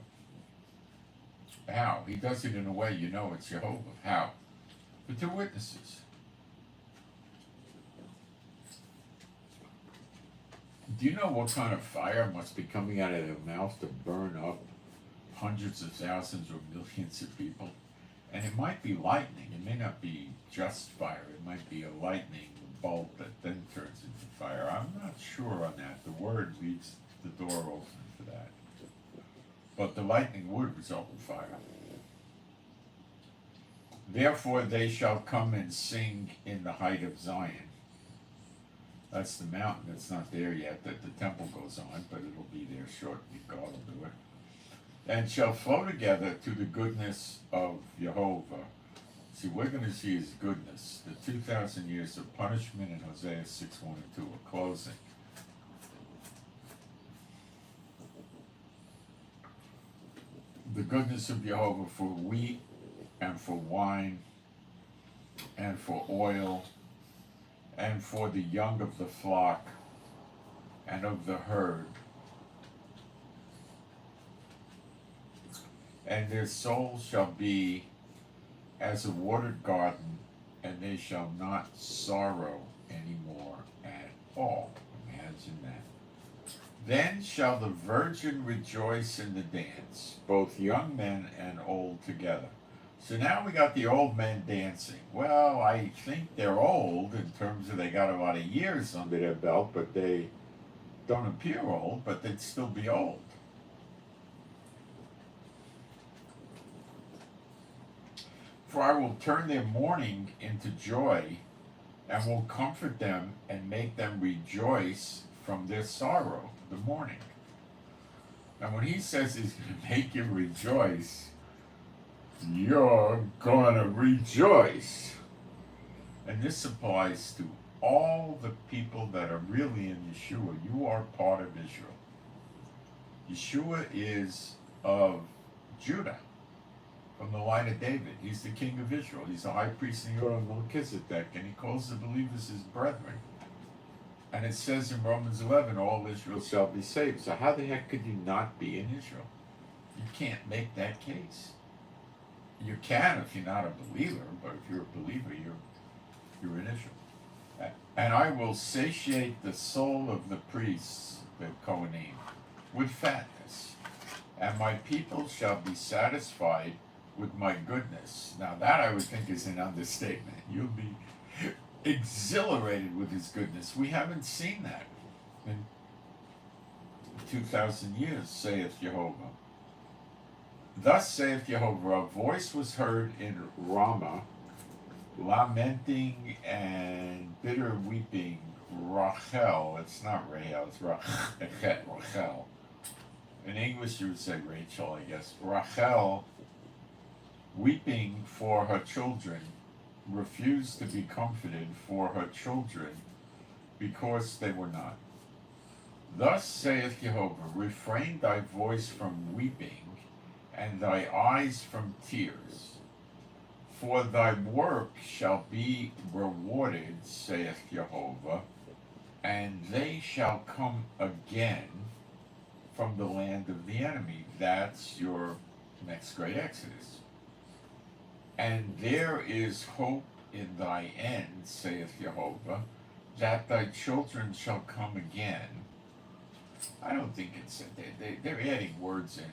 How? He does it in a way you know it's Jehovah. How? But they're witnesses. Do you know what kind of fire must be coming out of their mouth to burn up hundreds of thousands or millions of people? And it might be lightning. It may not be just fire. It might be a lightning bolt that then turns into fire. I'm not sure on that. The word leaves the door open for that. but the lightning would result in fire. Therefore they shall come and sing in the height of Zion. That's the mountain that's not there yet, that the temple goes on, but it'll be there shortly. God will do it. And shall flow together to the goodness of Jehovah. See, we're going to see his goodness. The 2,000 years of punishment in Hosea 6:1 and 2 are closing. The goodness of Jehovah for wheat and for wine and for oil and for the young of the flock and of the herd. And their souls shall be as a watered garden, and they shall not sorrow any more at all. Imagine that. Then shall the virgin rejoice in the dance, both young men and old together. So now we got the old men dancing. Well, I think they're old in terms of they got a lot of years under their belt, but they don't appear old, but they'd still be old. For I will turn their mourning into joy, and will comfort them and make them rejoice from their sorrow, the mourning. And when he says he's going to make you rejoice, you're going to rejoice. And this applies to all the people that are really in Yeshua. You are part of Israel. Yeshua is of Judah, from the line of David. He's the king of Israel. He's the high priest in the order of Melchizedek, and he calls the believers his brethren. And it says in Romans 11, all Israel shall be saved. So how the heck could you not be in Israel? You can't make that case. You can if you're not a believer, but if you're a believer, you're in Israel. And I will satiate the soul of the priests, the Kohanim, with fatness, and my people shall be satisfied with my goodness. Now that I would think is an understatement. You'll be exhilarated with his goodness. We haven't seen that in 2,000 years, saith Jehovah. Thus saith Jehovah, a voice was heard in Ramah, lamenting and bitter weeping, Rachel. It's not Rahel, it's Rachel. In English you would say Rachel, I guess. Rachel, weeping for her children, refused to be comforted for her children because they were not. Thus saith Jehovah, refrain thy voice from weeping and thy eyes from tears, for thy work shall be rewarded, saith Jehovah, and they shall come again from the land of the enemy. That's your next great Exodus. And there is hope in thy end, saith Jehovah, that thy children shall come again. I don't think it's, they're adding words in.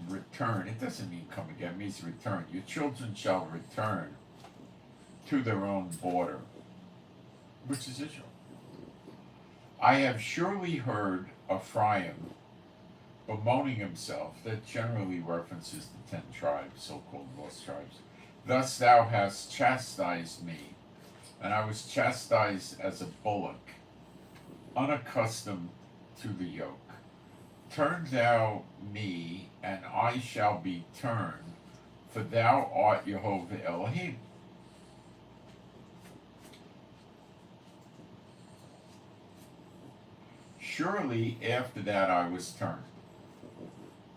Return. It doesn't mean come again, it means return. Your children shall return to their own border, which is Israel. I have surely heard Ephraim bemoaning himself. That generally references the 10 tribes, so-called lost tribes. Thus thou hast chastised me, and I was chastised as a bullock, unaccustomed to the yoke. Turn thou me, and I shall be turned, for thou art Jehovah Elohim. Surely after that I was turned.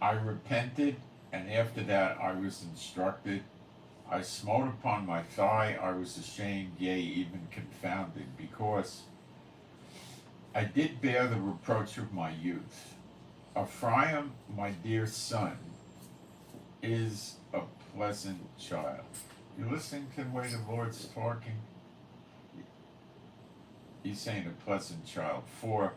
I repented, and after that I was instructed. I smote upon my thigh, I was ashamed, yea, even confounded, because I did bear the reproach of my youth. Ephraim, my dear son, is a pleasant child. You listening to the way the Lord's talking? He's saying a pleasant child. For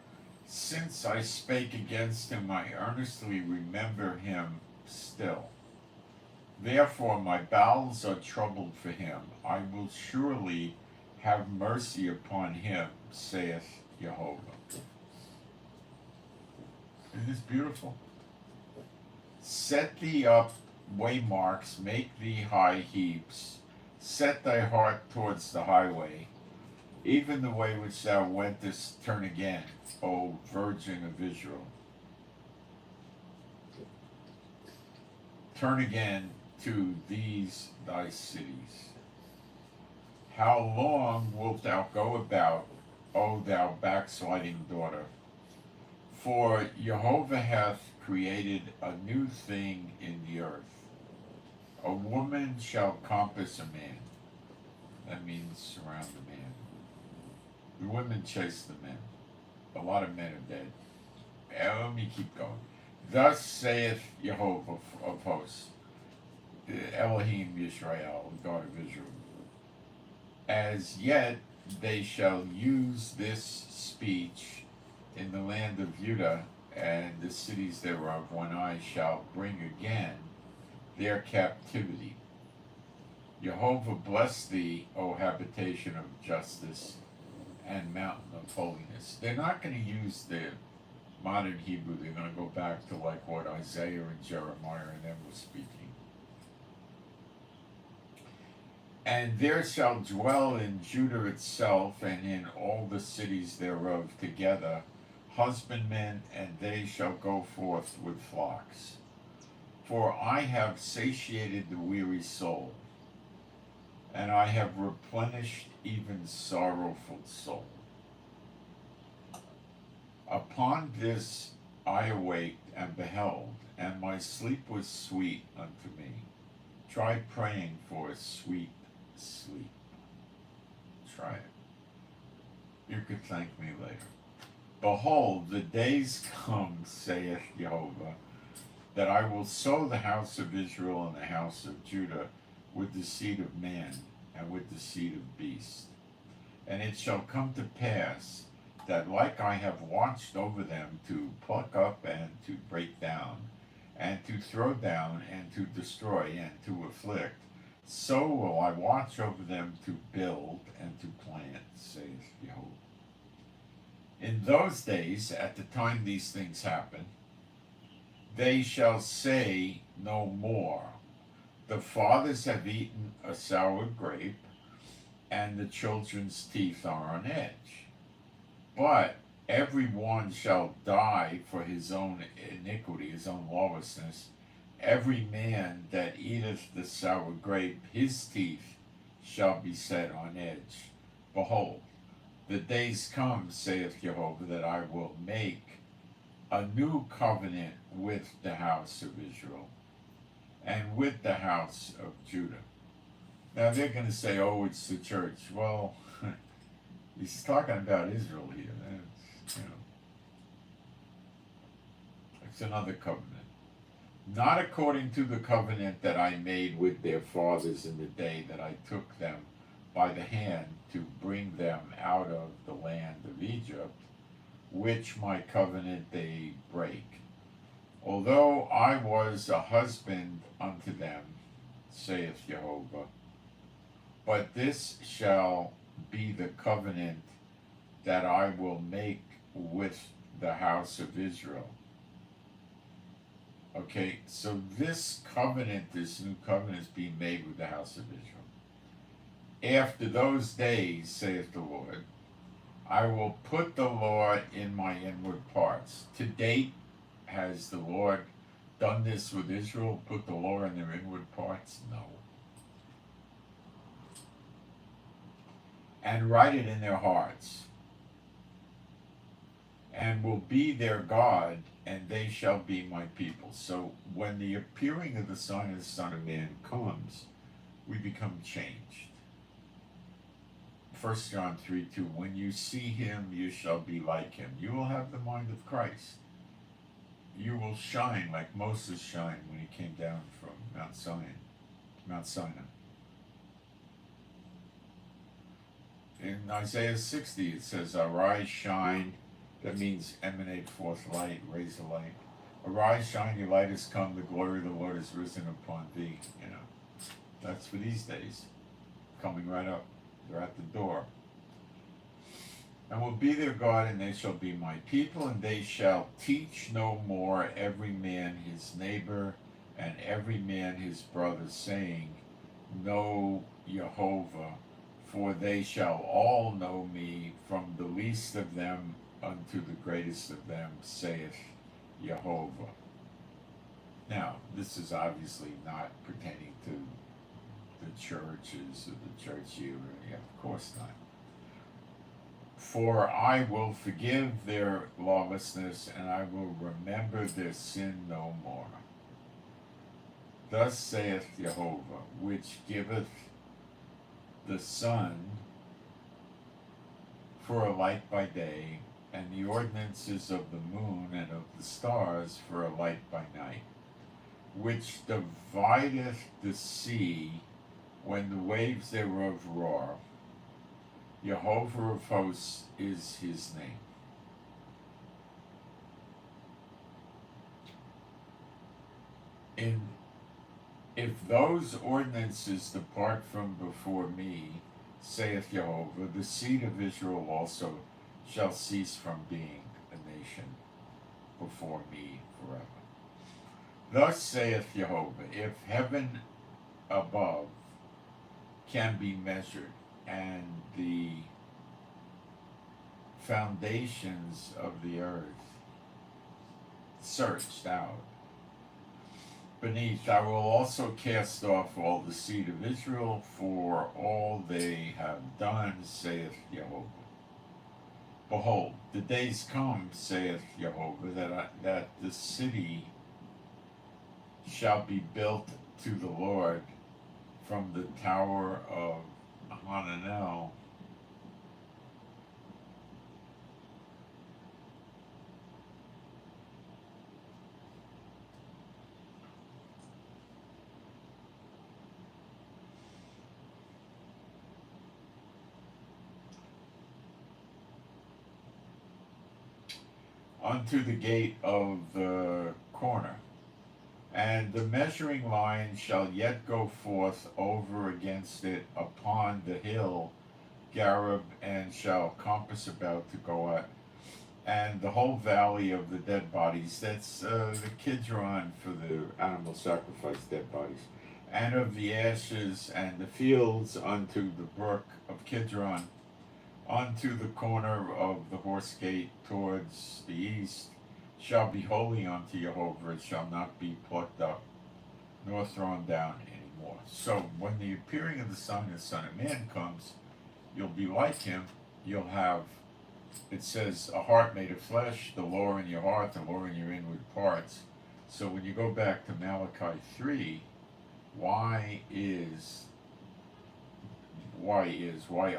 since I spake against him, I earnestly remember him still. Therefore my bowels are troubled for him. I will surely have mercy upon him, saith Jehovah. Isn't this beautiful? Set thee up waymarks, make thee high heaps, set thy heart towards the highway, even the way which thou wentest turn again, O Virgin of Israel. Turn again to these thy cities. How long wilt thou go about, O thou backsliding daughter? For Jehovah hath created a new thing in the earth. A woman shall compass a man. That means surround the man. The women chase the men. A lot of men are dead. Let me keep going. Thus saith Jehovah of hosts, Elohim Yisrael, God of Israel. As yet they shall use this speech in the land of Judah and the cities thereof, when I shall bring again their captivity. Jehovah bless thee, O habitation of justice and mountain of holiness. They're not going to use the modern Hebrew. They're going to go back to like what Isaiah and Jeremiah and them were speaking. And there shall dwell in Judah itself and in all the cities thereof together husbandmen, and they shall go forth with flocks. For I have satiated the weary soul, and I have replenished even sorrowful soul. Upon this I awaked and beheld, and my sleep was sweet unto me. Try praying for a sweet sleep. Try it. You could thank me later. Behold, the days come, saith Jehovah, that I will sow the house of Israel and the house of Judah with the seed of man and with the seed of beast. And it shall come to pass that like I have watched over them to pluck up and to break down, and to throw down and to destroy and to afflict, so will I watch over them to build and to plant, saith Jehovah. In those days, at the time these things happen, they shall say no more, the fathers have eaten a sour grape, and the children's teeth are on edge. But every one shall die for his own iniquity, his own lawlessness. Every man that eateth the sour grape, his teeth shall be set on edge. Behold, the days come, saith Jehovah, that I will make a new covenant with the house of Israel and with the house of Judah. Now they're going to say, oh, it's the church. Well, he's talking about Israel here. It's, it's another covenant. Not according to the covenant that I made with their fathers in the day that I took them by the hand to bring them out of the land of Egypt, which my covenant they break. Although I was a husband unto them, saith Jehovah, but this shall be the covenant that I will make with the house of Israel. Okay, so this covenant, this new covenant is being made with the house of Israel. After those days, saith the Lord, I will put the law in my inward parts. To date, has the Lord done this with Israel, put the law in their inward parts? No. And write it in their hearts, and will be their God, and they shall be my people. So when the appearing of the Son of the Son of Man comes, we become changed. 1 John 3:2, when you see him, you shall be like him. You will have the mind of Christ. You will shine like Moses shined when he came down from Mount Sinai. In Isaiah 60, it says, arise, shine. That means emanate forth light, raise the light. Arise, shine, your light has come, the glory of the Lord is risen upon thee. That's for these days. Coming right up. They're at the door. and will be their God, and they shall be my people, and they shall teach no more every man his neighbor and every man his brother, saying, Know Jehovah, for they shall all know me, from the least of them unto the greatest of them, saith Jehovah. Now, this is obviously not pertaining to the churches or the church year. Yeah, of course not. For I will forgive their lawlessness, and I will remember their sin no more. Thus saith Jehovah, which giveth the sun for a light by day, and the ordinances of the moon and of the stars for a light by night, which divideth the sea when the waves thereof roar. Jehovah of hosts is his name. If those ordinances depart from before me, saith Jehovah, the seed of Israel also shall cease from being a nation before me forever. Thus saith Jehovah, if heaven above can be measured, and the foundations of the earth searched out, beneath I will also cast off all the seed of Israel for all they have done, saith Jehovah. Behold, the days come, saith Jehovah, that the city shall be built to the Lord from the tower of Hananel unto the gate of the corner. And the measuring line shall yet go forth over against it upon the hill Gareb, and shall compass about to go out. And the whole valley of the dead bodies, that's the Kidron for the animal sacrifice dead bodies, and of the ashes, and the fields unto the brook of Kidron, unto the corner of the horse gate towards the east, shall be holy unto Jehovah. It shall not be plucked up nor thrown down anymore. So when the appearing of the Son of Man comes, you'll be like him. You'll have, it says, a heart made of flesh, the law in your heart, the law in your inward parts. So when you go back to Malachi 3, why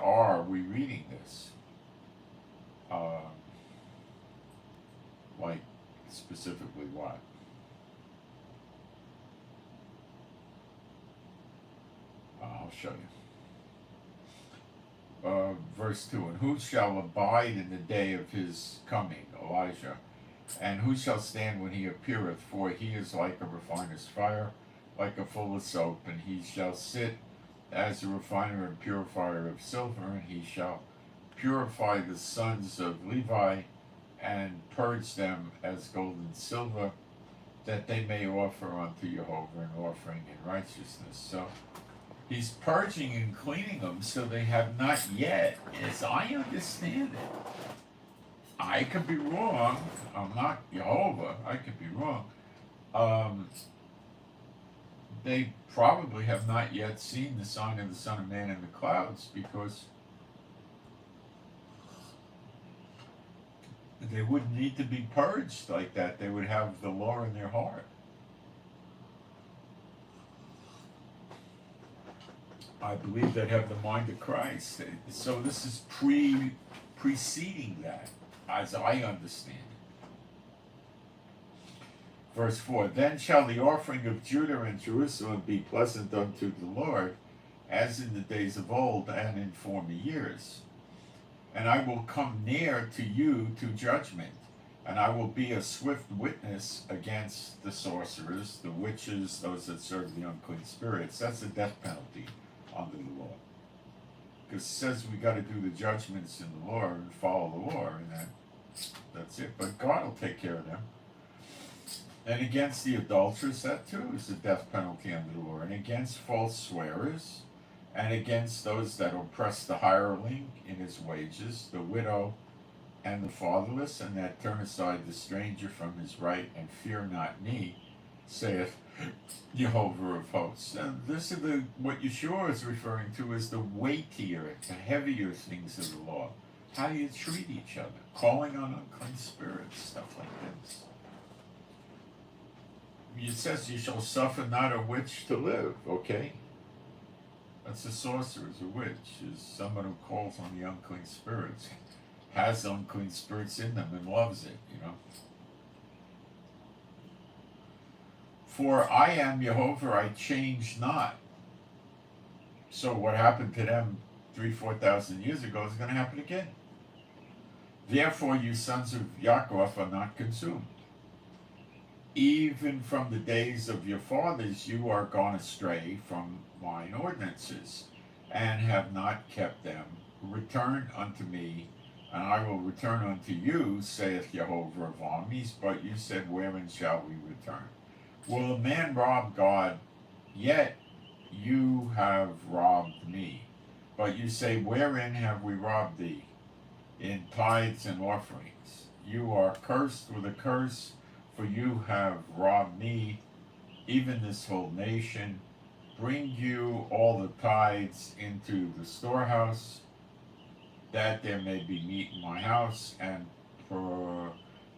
are we reading this? Like, specifically what? I'll show you. Verse 2, and who shall abide in the day of his coming, Elijah? And who shall stand when he appeareth? For he is like a refiner's fire, like a fuller's soap, and he shall sit as a refiner and purifier of silver, and he shall purify the sons of Levi, and purge them as gold and silver, that they may offer unto Jehovah an offering in righteousness. So he's purging and cleaning them, so they have not yet, as I understand it. I could be wrong. I'm not Jehovah. I could be wrong. They probably have not yet seen the sign of the Son of Man in the clouds, because they wouldn't need to be purged like that. They would have the law in their heart. I believe they have the mind of Christ. So this is preceding that, as I understand it. Verse 4, then shall the offering of Judah and Jerusalem be pleasant unto the Lord, as in the days of old and in former years. And I will come near to you to judgment, and I will be a swift witness against the sorcerers, the witches, those that serve the unclean spirits. That's a death penalty under the law. because it says we got to do the judgments in the law and follow the law, and that's it. But God will take care of them. And against the adulterers, that too is the death penalty under the law. And against false swearers, and against those that oppress the hireling in his wages, the widow and the fatherless, and that turn aside the stranger from his right, and fear not me, saith Jehovah of hosts. And this is what Yeshua is referring to as the weightier, the heavier things of the law. How you treat each other, calling on unclean spirits, stuff like this. It says you shall suffer not a witch to live, okay? That's a sorceress, a witch, is someone who calls on the unclean spirits, has unclean spirits in them and loves it, For I am Jehovah, I change not. So what happened to them 4,000 years ago is going to happen again. Therefore you sons of Yaakov are not consumed. Even from the days of your fathers you are gone astray from mine ordinances, and have not kept them. Return unto me, and I will return unto you, saith Jehovah of armies. But you said, wherein shall we return? Will a man rob God? Yet you have robbed me. But you say, wherein have we robbed thee? In tithes and offerings. You are cursed with a curse, for you have robbed me, even this whole nation. Bring you all the tithes into the storehouse, that there may be meat in my house, and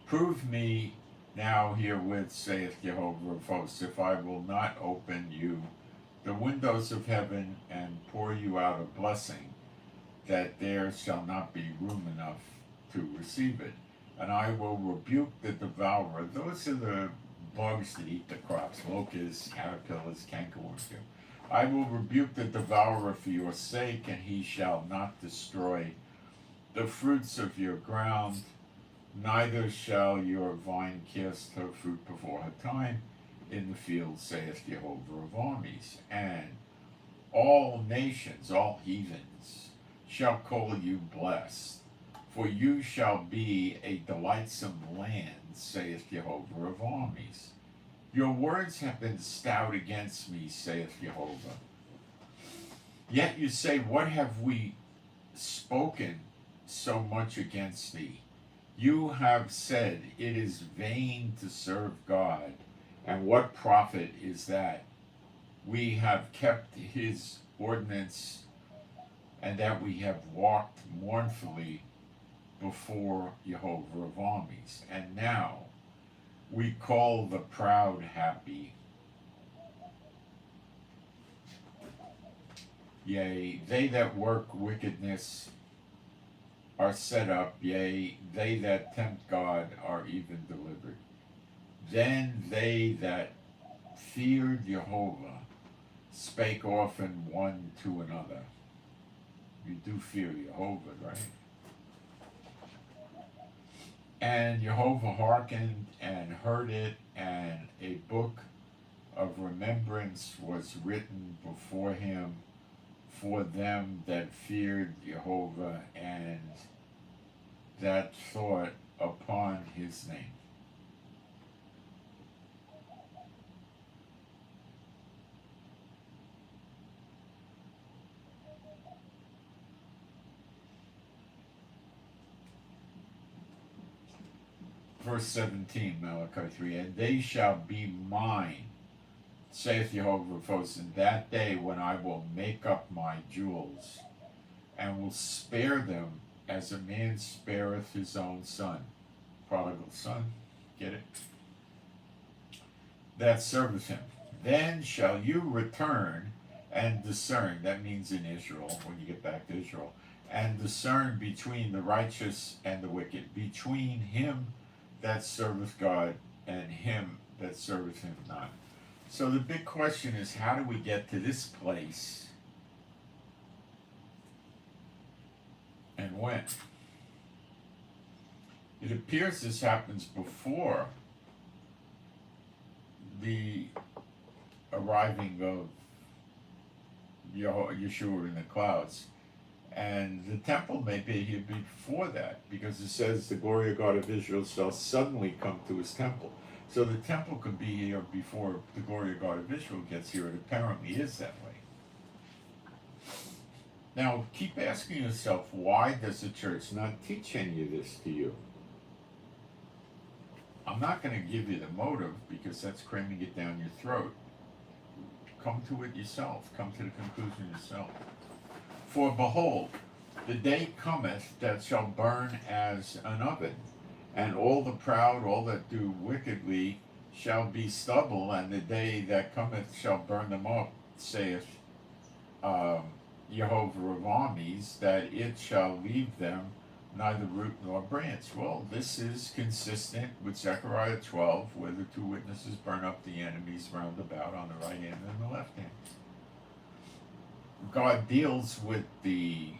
prove me now herewith, saith Jehovah of hosts, if I will not open you the windows of heaven and pour you out a blessing, that there shall not be room enough to receive it. And I will rebuke the devourer. Those are the bugs that eat the crops, locusts, caterpillars, cankerworms. I will rebuke the devourer for your sake, and he shall not destroy the fruits of your ground, neither shall your vine cast her fruit before her time in the field, saith Jehovah of armies. And all nations, all heathens, shall call you blessed, for you shall be a delightsome land, saith Jehovah of armies. Your words have been stout against me, saith Jehovah. Yet you say, what have we spoken so much against thee? You have said, it is vain to serve God, and what profit is that? We have kept his ordinance, and that we have walked mournfully before Jehovah of armies. And now we call the proud happy. Yea, they that work wickedness are set up, yea, they that tempt God are even delivered. Then they that feared Jehovah spake often one to another. You do fear Jehovah, right? And Jehovah hearkened and heard it, and a book of remembrance was written before him for them that feared Jehovah and that thought upon his name. Verse 17, Malachi 3, and they shall be mine, saith Jehovah of hosts, in that day when I will make up my jewels, and will spare them as a man spareth his own son. Prodigal son, get it? That serveth him. Then shall you return and discern, that means in Israel, when you get back to Israel, and discern between the righteous and the wicked, between him that serveth God and him that serveth him not. So the big question is, how do we get to this place, and when? It appears this happens before the arriving of Yeshua in the clouds. And the temple may be here before that, because it says the glory of God of Israel shall suddenly come to his temple. So the temple could be here before the glory of God of Israel gets here. It apparently is that way. Now, keep asking yourself, why does the church not teach any of this to you? I'm not going to give you the motive, because that's cramming it down your throat. Come to it yourself. Come to the conclusion yourself. For behold, the day cometh that shall burn as an oven, and all the proud, all that do wickedly, shall be stubble, and the day that cometh shall burn them up, saith Jehovah of armies, that it shall leave them neither root nor branch. Well, this is consistent with Zechariah 12, where the two witnesses burn up the enemies round about on the right hand and the left hand. God deals with the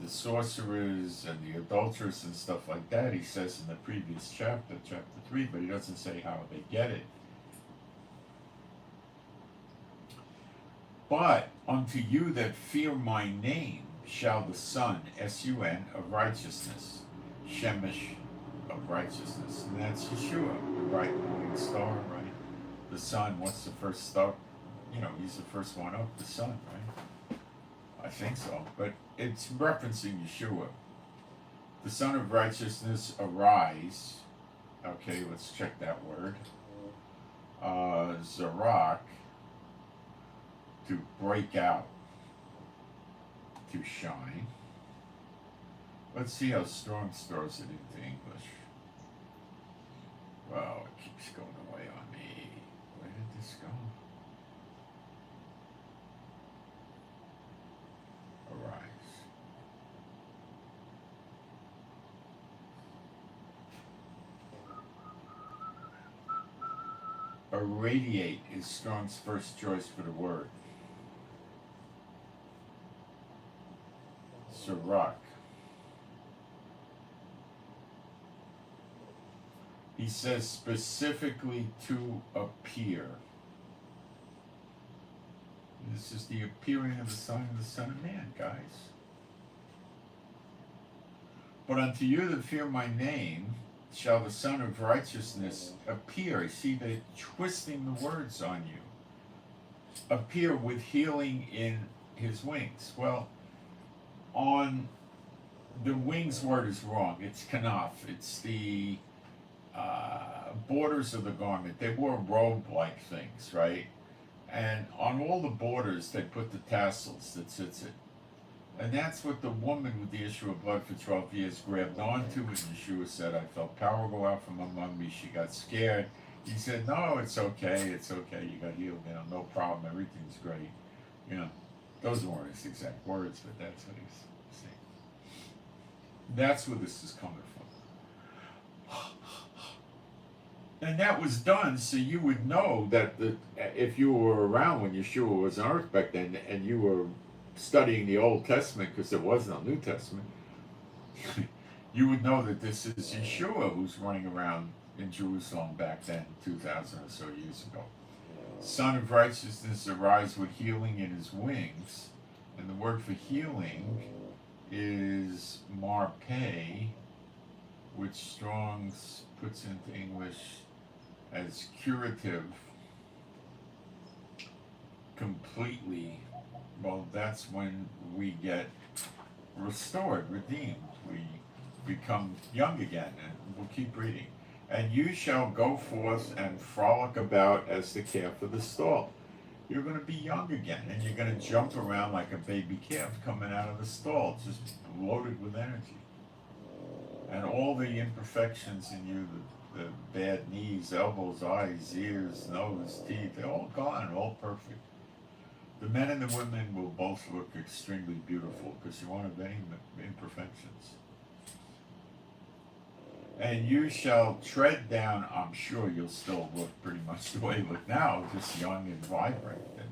sorcerers and the adulterers and stuff like that. He says in the previous chapter, chapter 3, but he doesn't say how they get it. But unto you that fear my name shall the Son, S-U-N, of righteousness, Shemesh of righteousness. And that's Yeshua, the bright morning star, right? The sun, what's the first star? You know, he's the first one up, the sun, right? I think so, but it's referencing Yeshua. The Son of righteousness, arise. Okay, let's check that word. Zarak, to break out, to shine. Let's see how Strong stores it into English. Wow, it keeps going away on me. Where did this go? Arise. Irradiate is Strong's first choice for the word. Sirach. He says specifically to appear. This is the appearing of the Son of Man, guys. But unto you that fear my name shall the Son of righteousness appear. You see, they're twisting the words on you. Appear with healing in his wings. Well, on the wings word is wrong. It's kanaf. It's the borders of the garment. They wore robe-like things, right? And on all the borders, they put the tassels that sits it. And that's what the woman with the issue of blood for 12 years grabbed onto. And Yeshua said, I felt power go out from among me. She got scared. He said, no, it's okay. It's okay. You got healed. You know, no problem. Everything's great. You know, those weren't his exact words, but that's what he's saying. That's where this is coming from. And that was done so you would know that if you were around when Yeshua was on earth back then and you were studying the Old Testament, because there was no New Testament, you would know that this is Yeshua who's running around in Jerusalem back then, 2,000 or so years ago. Son of righteousness, arise with healing in his wings. And the word for healing is marpe, which Strong's puts into English as curative, completely. Well, that's when we get restored, redeemed. We become young again, and we'll keep reading. And you shall go forth and frolic about as the calf of the stall. You're going to be young again, and you're going to jump around like a baby calf coming out of the stall, just loaded with energy. And all the imperfections in you, the bad knees, elbows, eyes, ears, nose, teeth, they're all gone, all perfect. The men and the women will both look extremely beautiful, because you won't have any imperfections. And you shall tread down, I'm sure you'll still look pretty much the way you look now, just young and vibrant, and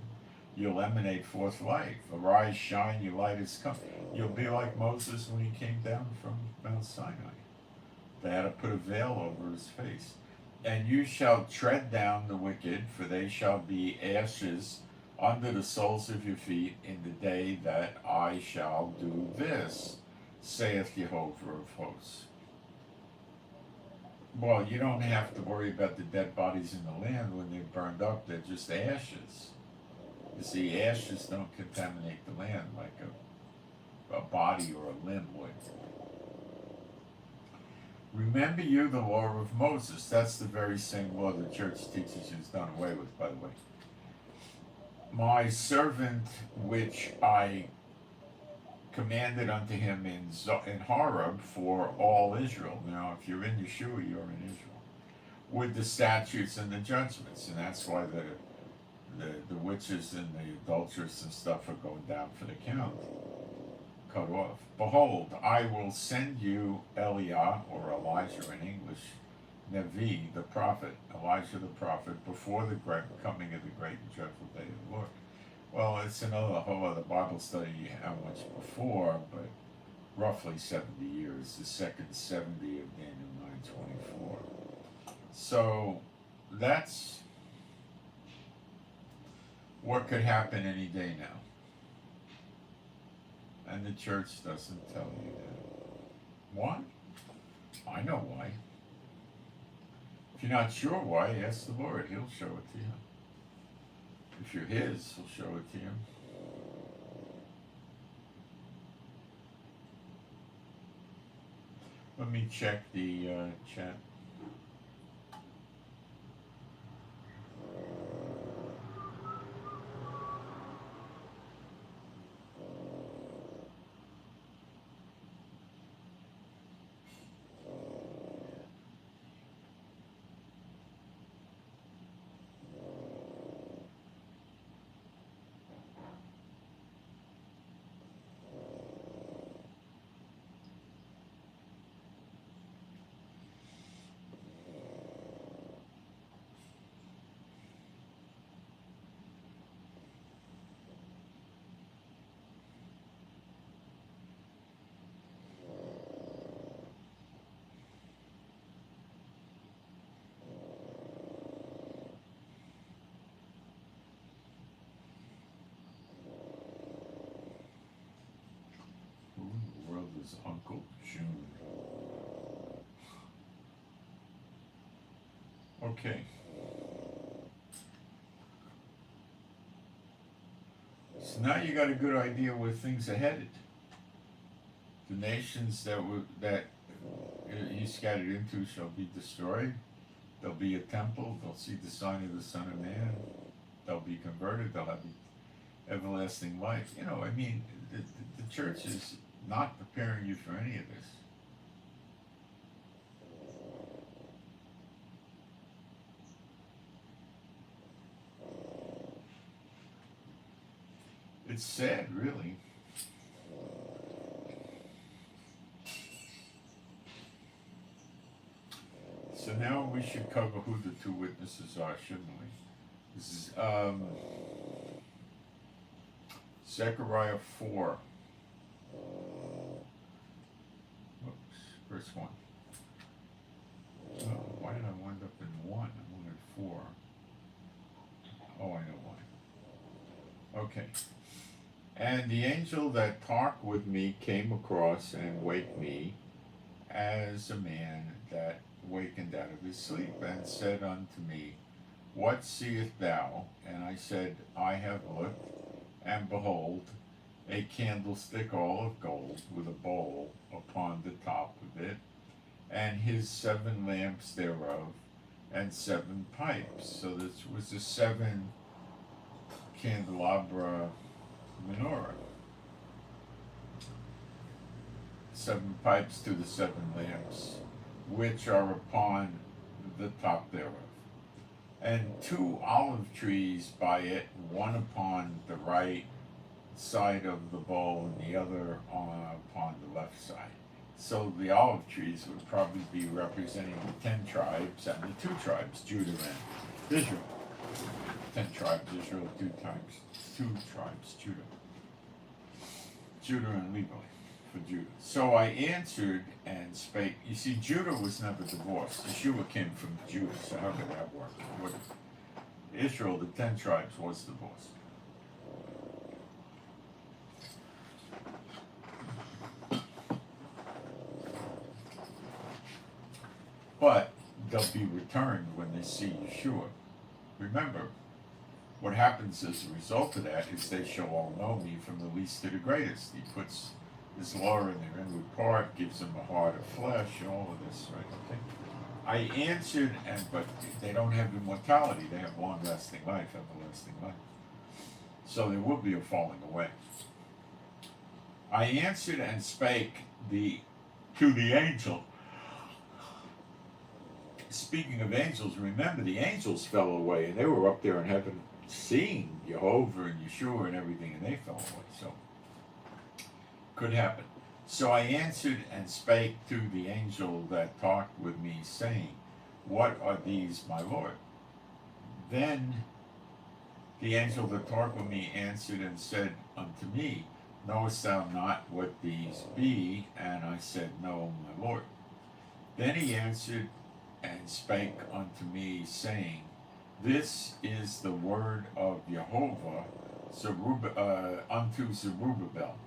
you'll emanate forth life. Arise, shine, your light is come. You'll be like Moses when he came down from Mount Sinai. They had to put a veil over his face. And you shall tread down the wicked, for they shall be ashes under the soles of your feet in the day that I shall do this, saith Jehovah of hosts. Well, you don't have to worry about the dead bodies in the land when they're burned up, they're just ashes. You see, ashes don't contaminate the land like a body or a limb would. Remember you the law of Moses. That's the very same law the church teaches you is done away with, by the way. My servant, which I commanded unto him in Horeb for all Israel. Now, if you're in Yeshua, you're in Israel. With the statutes and the judgments. And that's why the witches and the adulterers and stuff are going down for the count. Cut off. Behold, I will send you Eliah, or Elijah in English, Nevi, the prophet, Elijah the prophet, before the coming of the great and dreadful day of the Lord. Well, it's another whole other Bible study how much before, but roughly 70 years, the second 70 of Daniel 9:24. So that's what could happen any day now. And the church doesn't tell you that. Why? I know why. If you're not sure why, ask the Lord. He'll show it to you. If you're His, He'll show it to you. Let me check the chat. Is Uncle June. Okay. So now you got a good idea where things are headed. The nations that he scattered into shall be destroyed. There'll be a temple. They'll see the sign of the Son of Man. They'll be converted. They'll have everlasting life. You know, I mean, the church is not preparing you for any of this. It's sad, really. So now we should cover who the two witnesses are, shouldn't we? This is Zechariah 4. Verse 1. Oh, why did I wind up in 1? I wanted 4. Oh, I know why. Okay. And the angel that talked with me came across and waked me as a man that wakened out of his sleep, and said unto me, What seest thou? And I said, I have looked, and behold, a candlestick all of gold, with a bowl upon the top of it, and his 7 lamps thereof, and 7 pipes. So this was a 7 candelabra menorah. 7 pipes to the 7 lamps, which are upon the top thereof. And 2 olive trees by it, one upon the right side of the bowl and the other upon the left side. So the olive trees would probably be representing the 10 tribes and the 2 tribes, Judah and Israel. 10 tribes, Israel, 2 tribes, Judah. Judah and Levi for Judah. So I answered and spake. You see, Judah was never divorced. Yeshua came from Judah, so how could that work? Israel, the 10 tribes, was divorced. but they'll be returned when they see Yeshua. Remember, what happens as a result of that is they shall all know me from the least to the greatest. He puts his law in their inward part, gives them a heart of flesh, and all of this, right? Okay. I answered, but they don't have immortality, they have long-lasting life, everlasting life. So there will be a falling away. I answered and spake to the angel. Speaking of angels, remember the angels fell away, and they were up there in heaven seeing Jehovah and Yeshua and everything, and they fell away. So, could happen. So I answered and spake to the angel that talked with me, saying, What are these, my Lord? Then the angel that talked with me answered and said unto me, Knowest thou not what these be? And I said, No, my Lord. Then he answered and spake unto me, saying, This is the word of Jehovah unto Zerubbabel.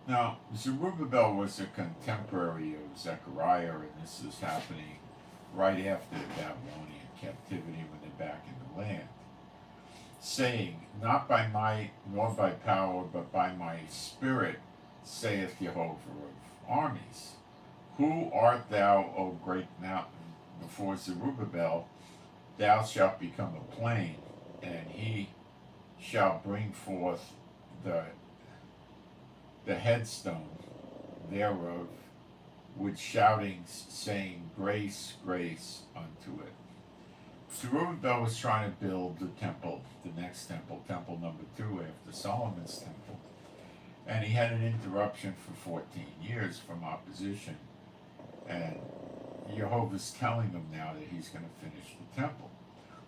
Now, Zerubbabel was a contemporary of Zechariah, and this is happening right after the Babylonian captivity when they're back in the land, saying, Not by might nor by power, but by my spirit, saith Jehovah of armies. Who art thou, O great mountain? Before Zerubbabel, thou shalt become a plain, and he shall bring forth the headstone thereof with shoutings, saying, Grace, grace unto it. Zerubbabel was trying to build the temple, the next temple, temple number 2 after Solomon's temple, and he had an interruption for 14 years from opposition, and Jehovah's telling him now that he's going to finish the temple.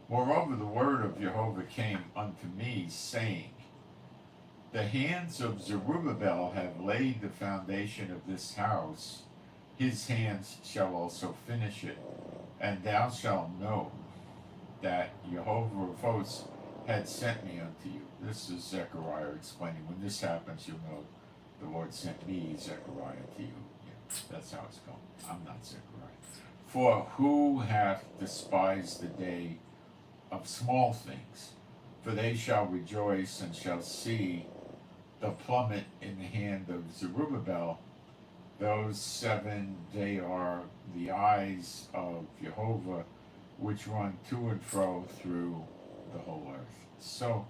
Moreover, the word of Jehovah came unto me, saying, The hands of Zerubbabel have laid the foundation of this house, his hands shall also finish it, and thou shalt know that Jehovah of hosts had sent me unto you. This is Zechariah explaining, when this happens, you'll know the Lord sent me, Zechariah, to you. Yeah, that's how it's going. I'm not Zechariah. For who hath despised the day of small things? For they shall rejoice and shall see the plummet in the hand of Zerubbabel. Those 7, they are the eyes of Jehovah, which run to and fro through the whole earth. So,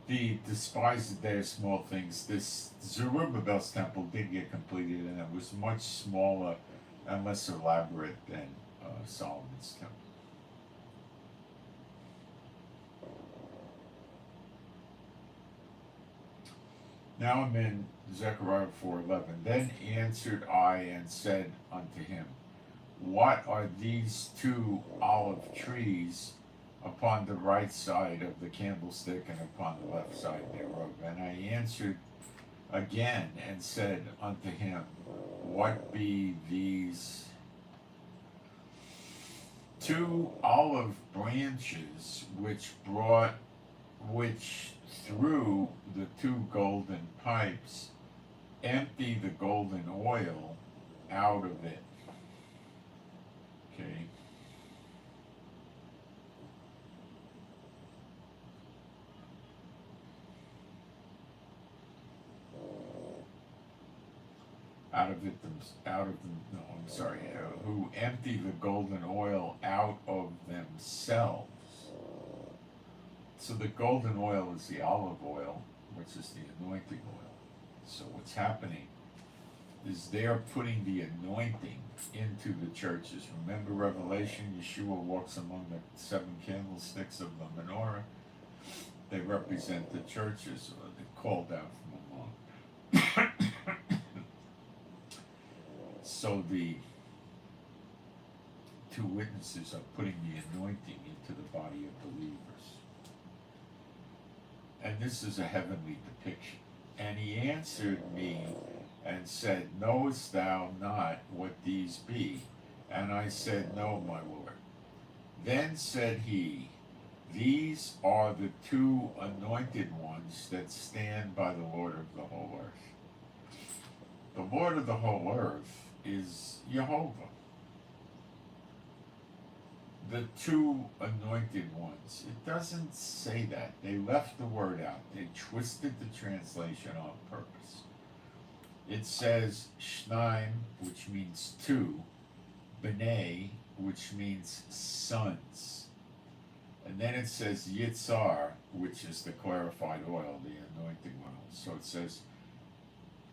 the despised the day of small things. This Zerubbabel's temple did get completed, and it was much smaller and less elaborate than Solomon's temple. Now I'm in Zechariah 4:11. Then answered I and said unto him, What are these 2 olive trees upon the right side of the candlestick and upon the left side thereof? And I answered again and said unto him, What be these 2 olive branches which through the 2 golden pipes empty the golden oil out of it? Okay. Who empty the golden oil out of themselves. So the golden oil is the olive oil, which is the anointing oil. So what's happening is they're putting the anointing into the churches. Remember Revelation, Yeshua walks among the 7 candlesticks of the menorah. They represent the churches, or they're called out from among. So the 2 witnesses are putting the anointing into the body of believers. And this is a heavenly depiction. And he answered me and said, Knowest thou not what these be? And I said, No, my Lord. Then said he, These are the two anointed ones that stand by the Lord of the whole earth. The Lord of the whole earth is Jehovah. The two anointed ones. It doesn't say that. They left the word out. They twisted the translation on purpose. It says Shnaim, which means two, B'nai, which means sons. And then it says Yitzar, which is the clarified oil, the anointing oil. So it says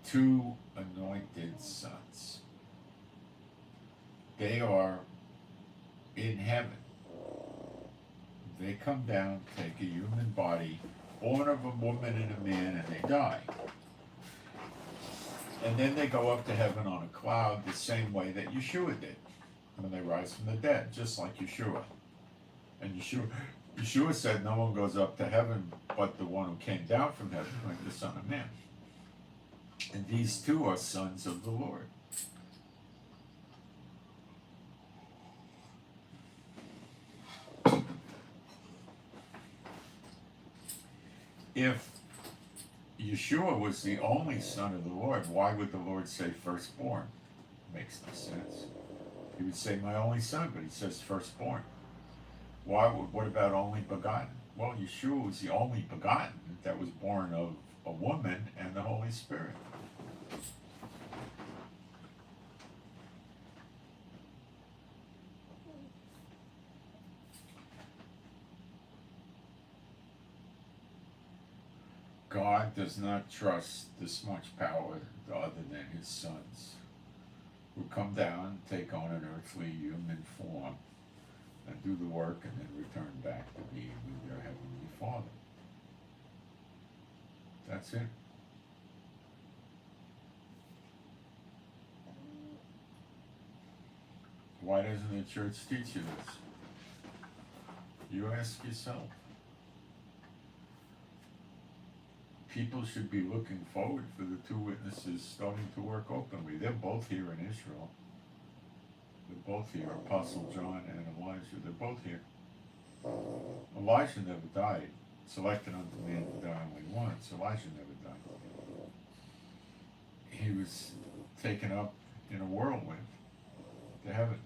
two anointed sons. They are in heaven. They come down, take a human body, born of a woman and a man, and they die. And then they go up to heaven on a cloud the same way that Yeshua did when they rise from the dead, just like Yeshua. And Yeshua said no one goes up to heaven but the one who came down from heaven, like the Son of Man. And these two are sons of the Lord. If Yeshua was the only son of the Lord, why would the Lord say firstborn? Makes no sense. He would say my only son, but he says firstborn. What about only begotten? Well, Yeshua was the only begotten that was born of a woman and the Holy Spirit. God does not trust this much power other than his sons, who come down, take on an earthly human form, and do the work, and then return back to be with their heavenly Father. That's it. Why doesn't the church teach you this? You ask yourself. People should be looking forward for the two witnesses starting to work openly. They're both here in Israel. They're both here, Apostle John and Elijah. They're both here. Elijah never died. Selected unto man to die only once. Elijah never died. He was taken up in a whirlwind to heaven.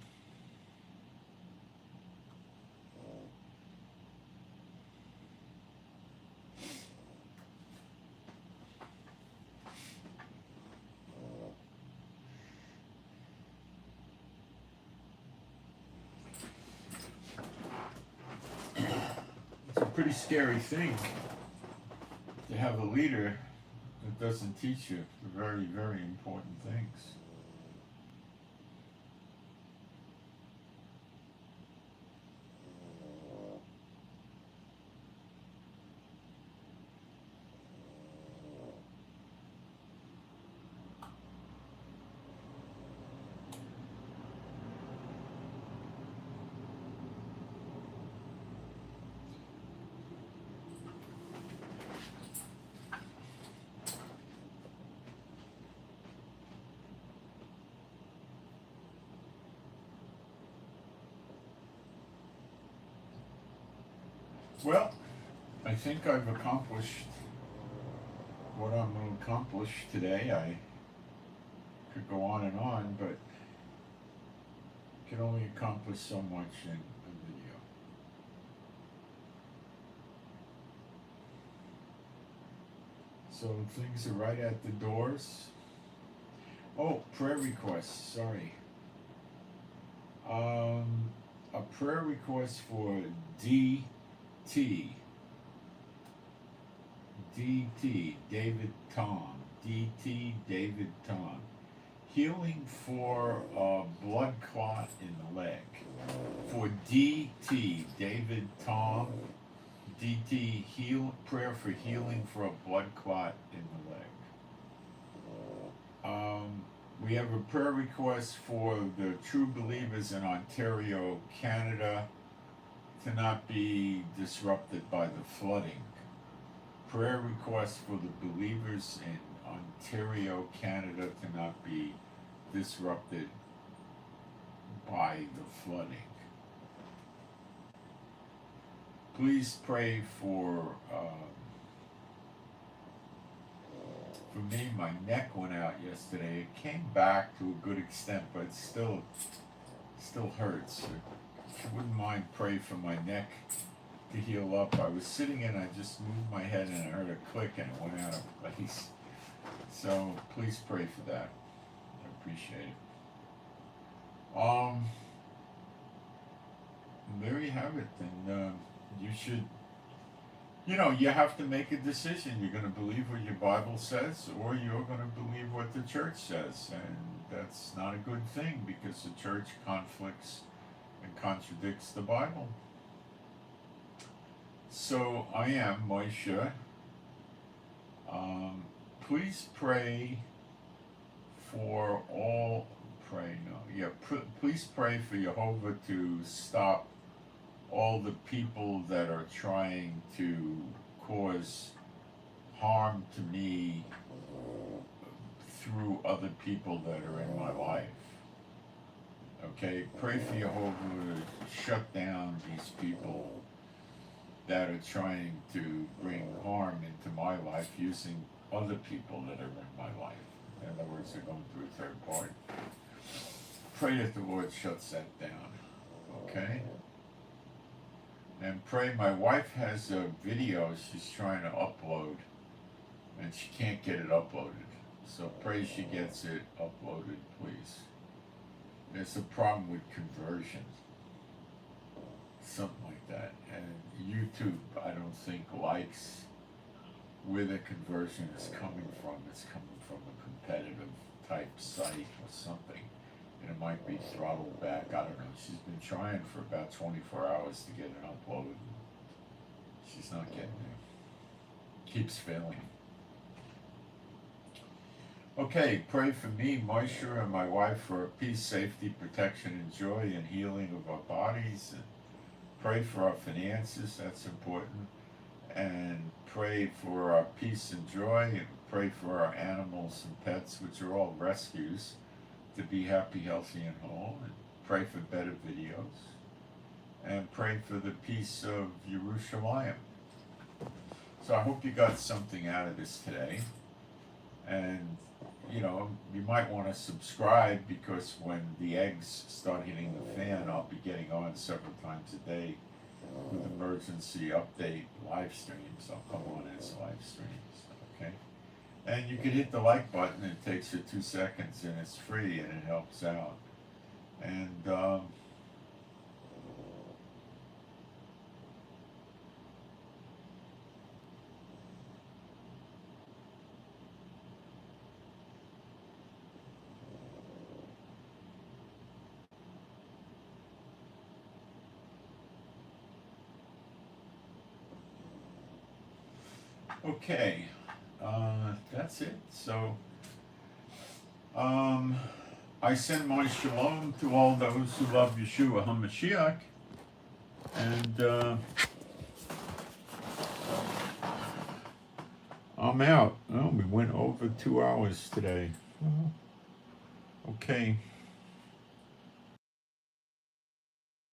It's a pretty scary thing to have a leader that doesn't teach you the very, very important things. Well, I think I've accomplished what I'm going to accomplish today. I could go on, but can only accomplish so much in a video. So things are right at the doors. Oh, prayer requests, sorry. A prayer request for DT, David Tom, DT, David Tom. Healing for a blood clot in the leg. For DT, David Tom, DT, prayer for healing for a blood clot in the leg. We have a prayer request for the true believers in Ontario, Canada, to not be disrupted by the flooding. Prayer request for the believers in Ontario, Canada, to not be disrupted by the flooding. please pray for me. My neck went out yesterday. It came back to a good extent, but it still hurts. If you wouldn't mind, pray for my neck to heal up. I was sitting and I just moved my head and I heard a click and it went out of place. So please pray for that. I appreciate it. There you have it. And you should, you have to make a decision. You're going to believe what your Bible says, or you're going to believe what the church says. And that's not a good thing, because the church conflicts and contradicts the Bible. So I am Moshe. Please pray for all. Please pray for Jehovah to stop all the people that are trying to cause harm to me through other people that are in my life. Okay, pray for Jehovah to shut down these people that are trying to bring harm into my life using other people that are in my life. In other words, they're going through a third party. Pray that the Lord shuts that down. Okay? And pray, my wife has a video she's trying to upload, and she can't get it uploaded. So pray she gets it uploaded, please. There's a problem with conversion. Something like that. And YouTube, I don't think, likes where the conversion is coming from. It's coming from a competitive type site or something. And it might be throttled back. I don't know. She's been trying for about 24 hours to get it uploaded. She's not getting there. Keeps failing. Okay, pray for me, Moshe, and my wife for peace, safety, protection, and joy, and healing of our bodies. And pray for our finances, that's important. And pray for our peace and joy, and pray for our animals and pets, which are all rescues, to be happy, healthy, and whole. And pray for better videos. And pray for the peace of Jerusalem. So I hope you got something out of this today. And you might want to subscribe, because when the eggs start hitting the fan, I'll be getting on several times a day with emergency update live streams. I'll come on as live streams, okay? And you can hit the like button. It takes you 2 seconds, and it's free, and it helps out. And okay, that's it. So, I send my shalom to all those who love Yeshua HaMashiach, and I'm out. Oh, we went over 2 hours today. Okay.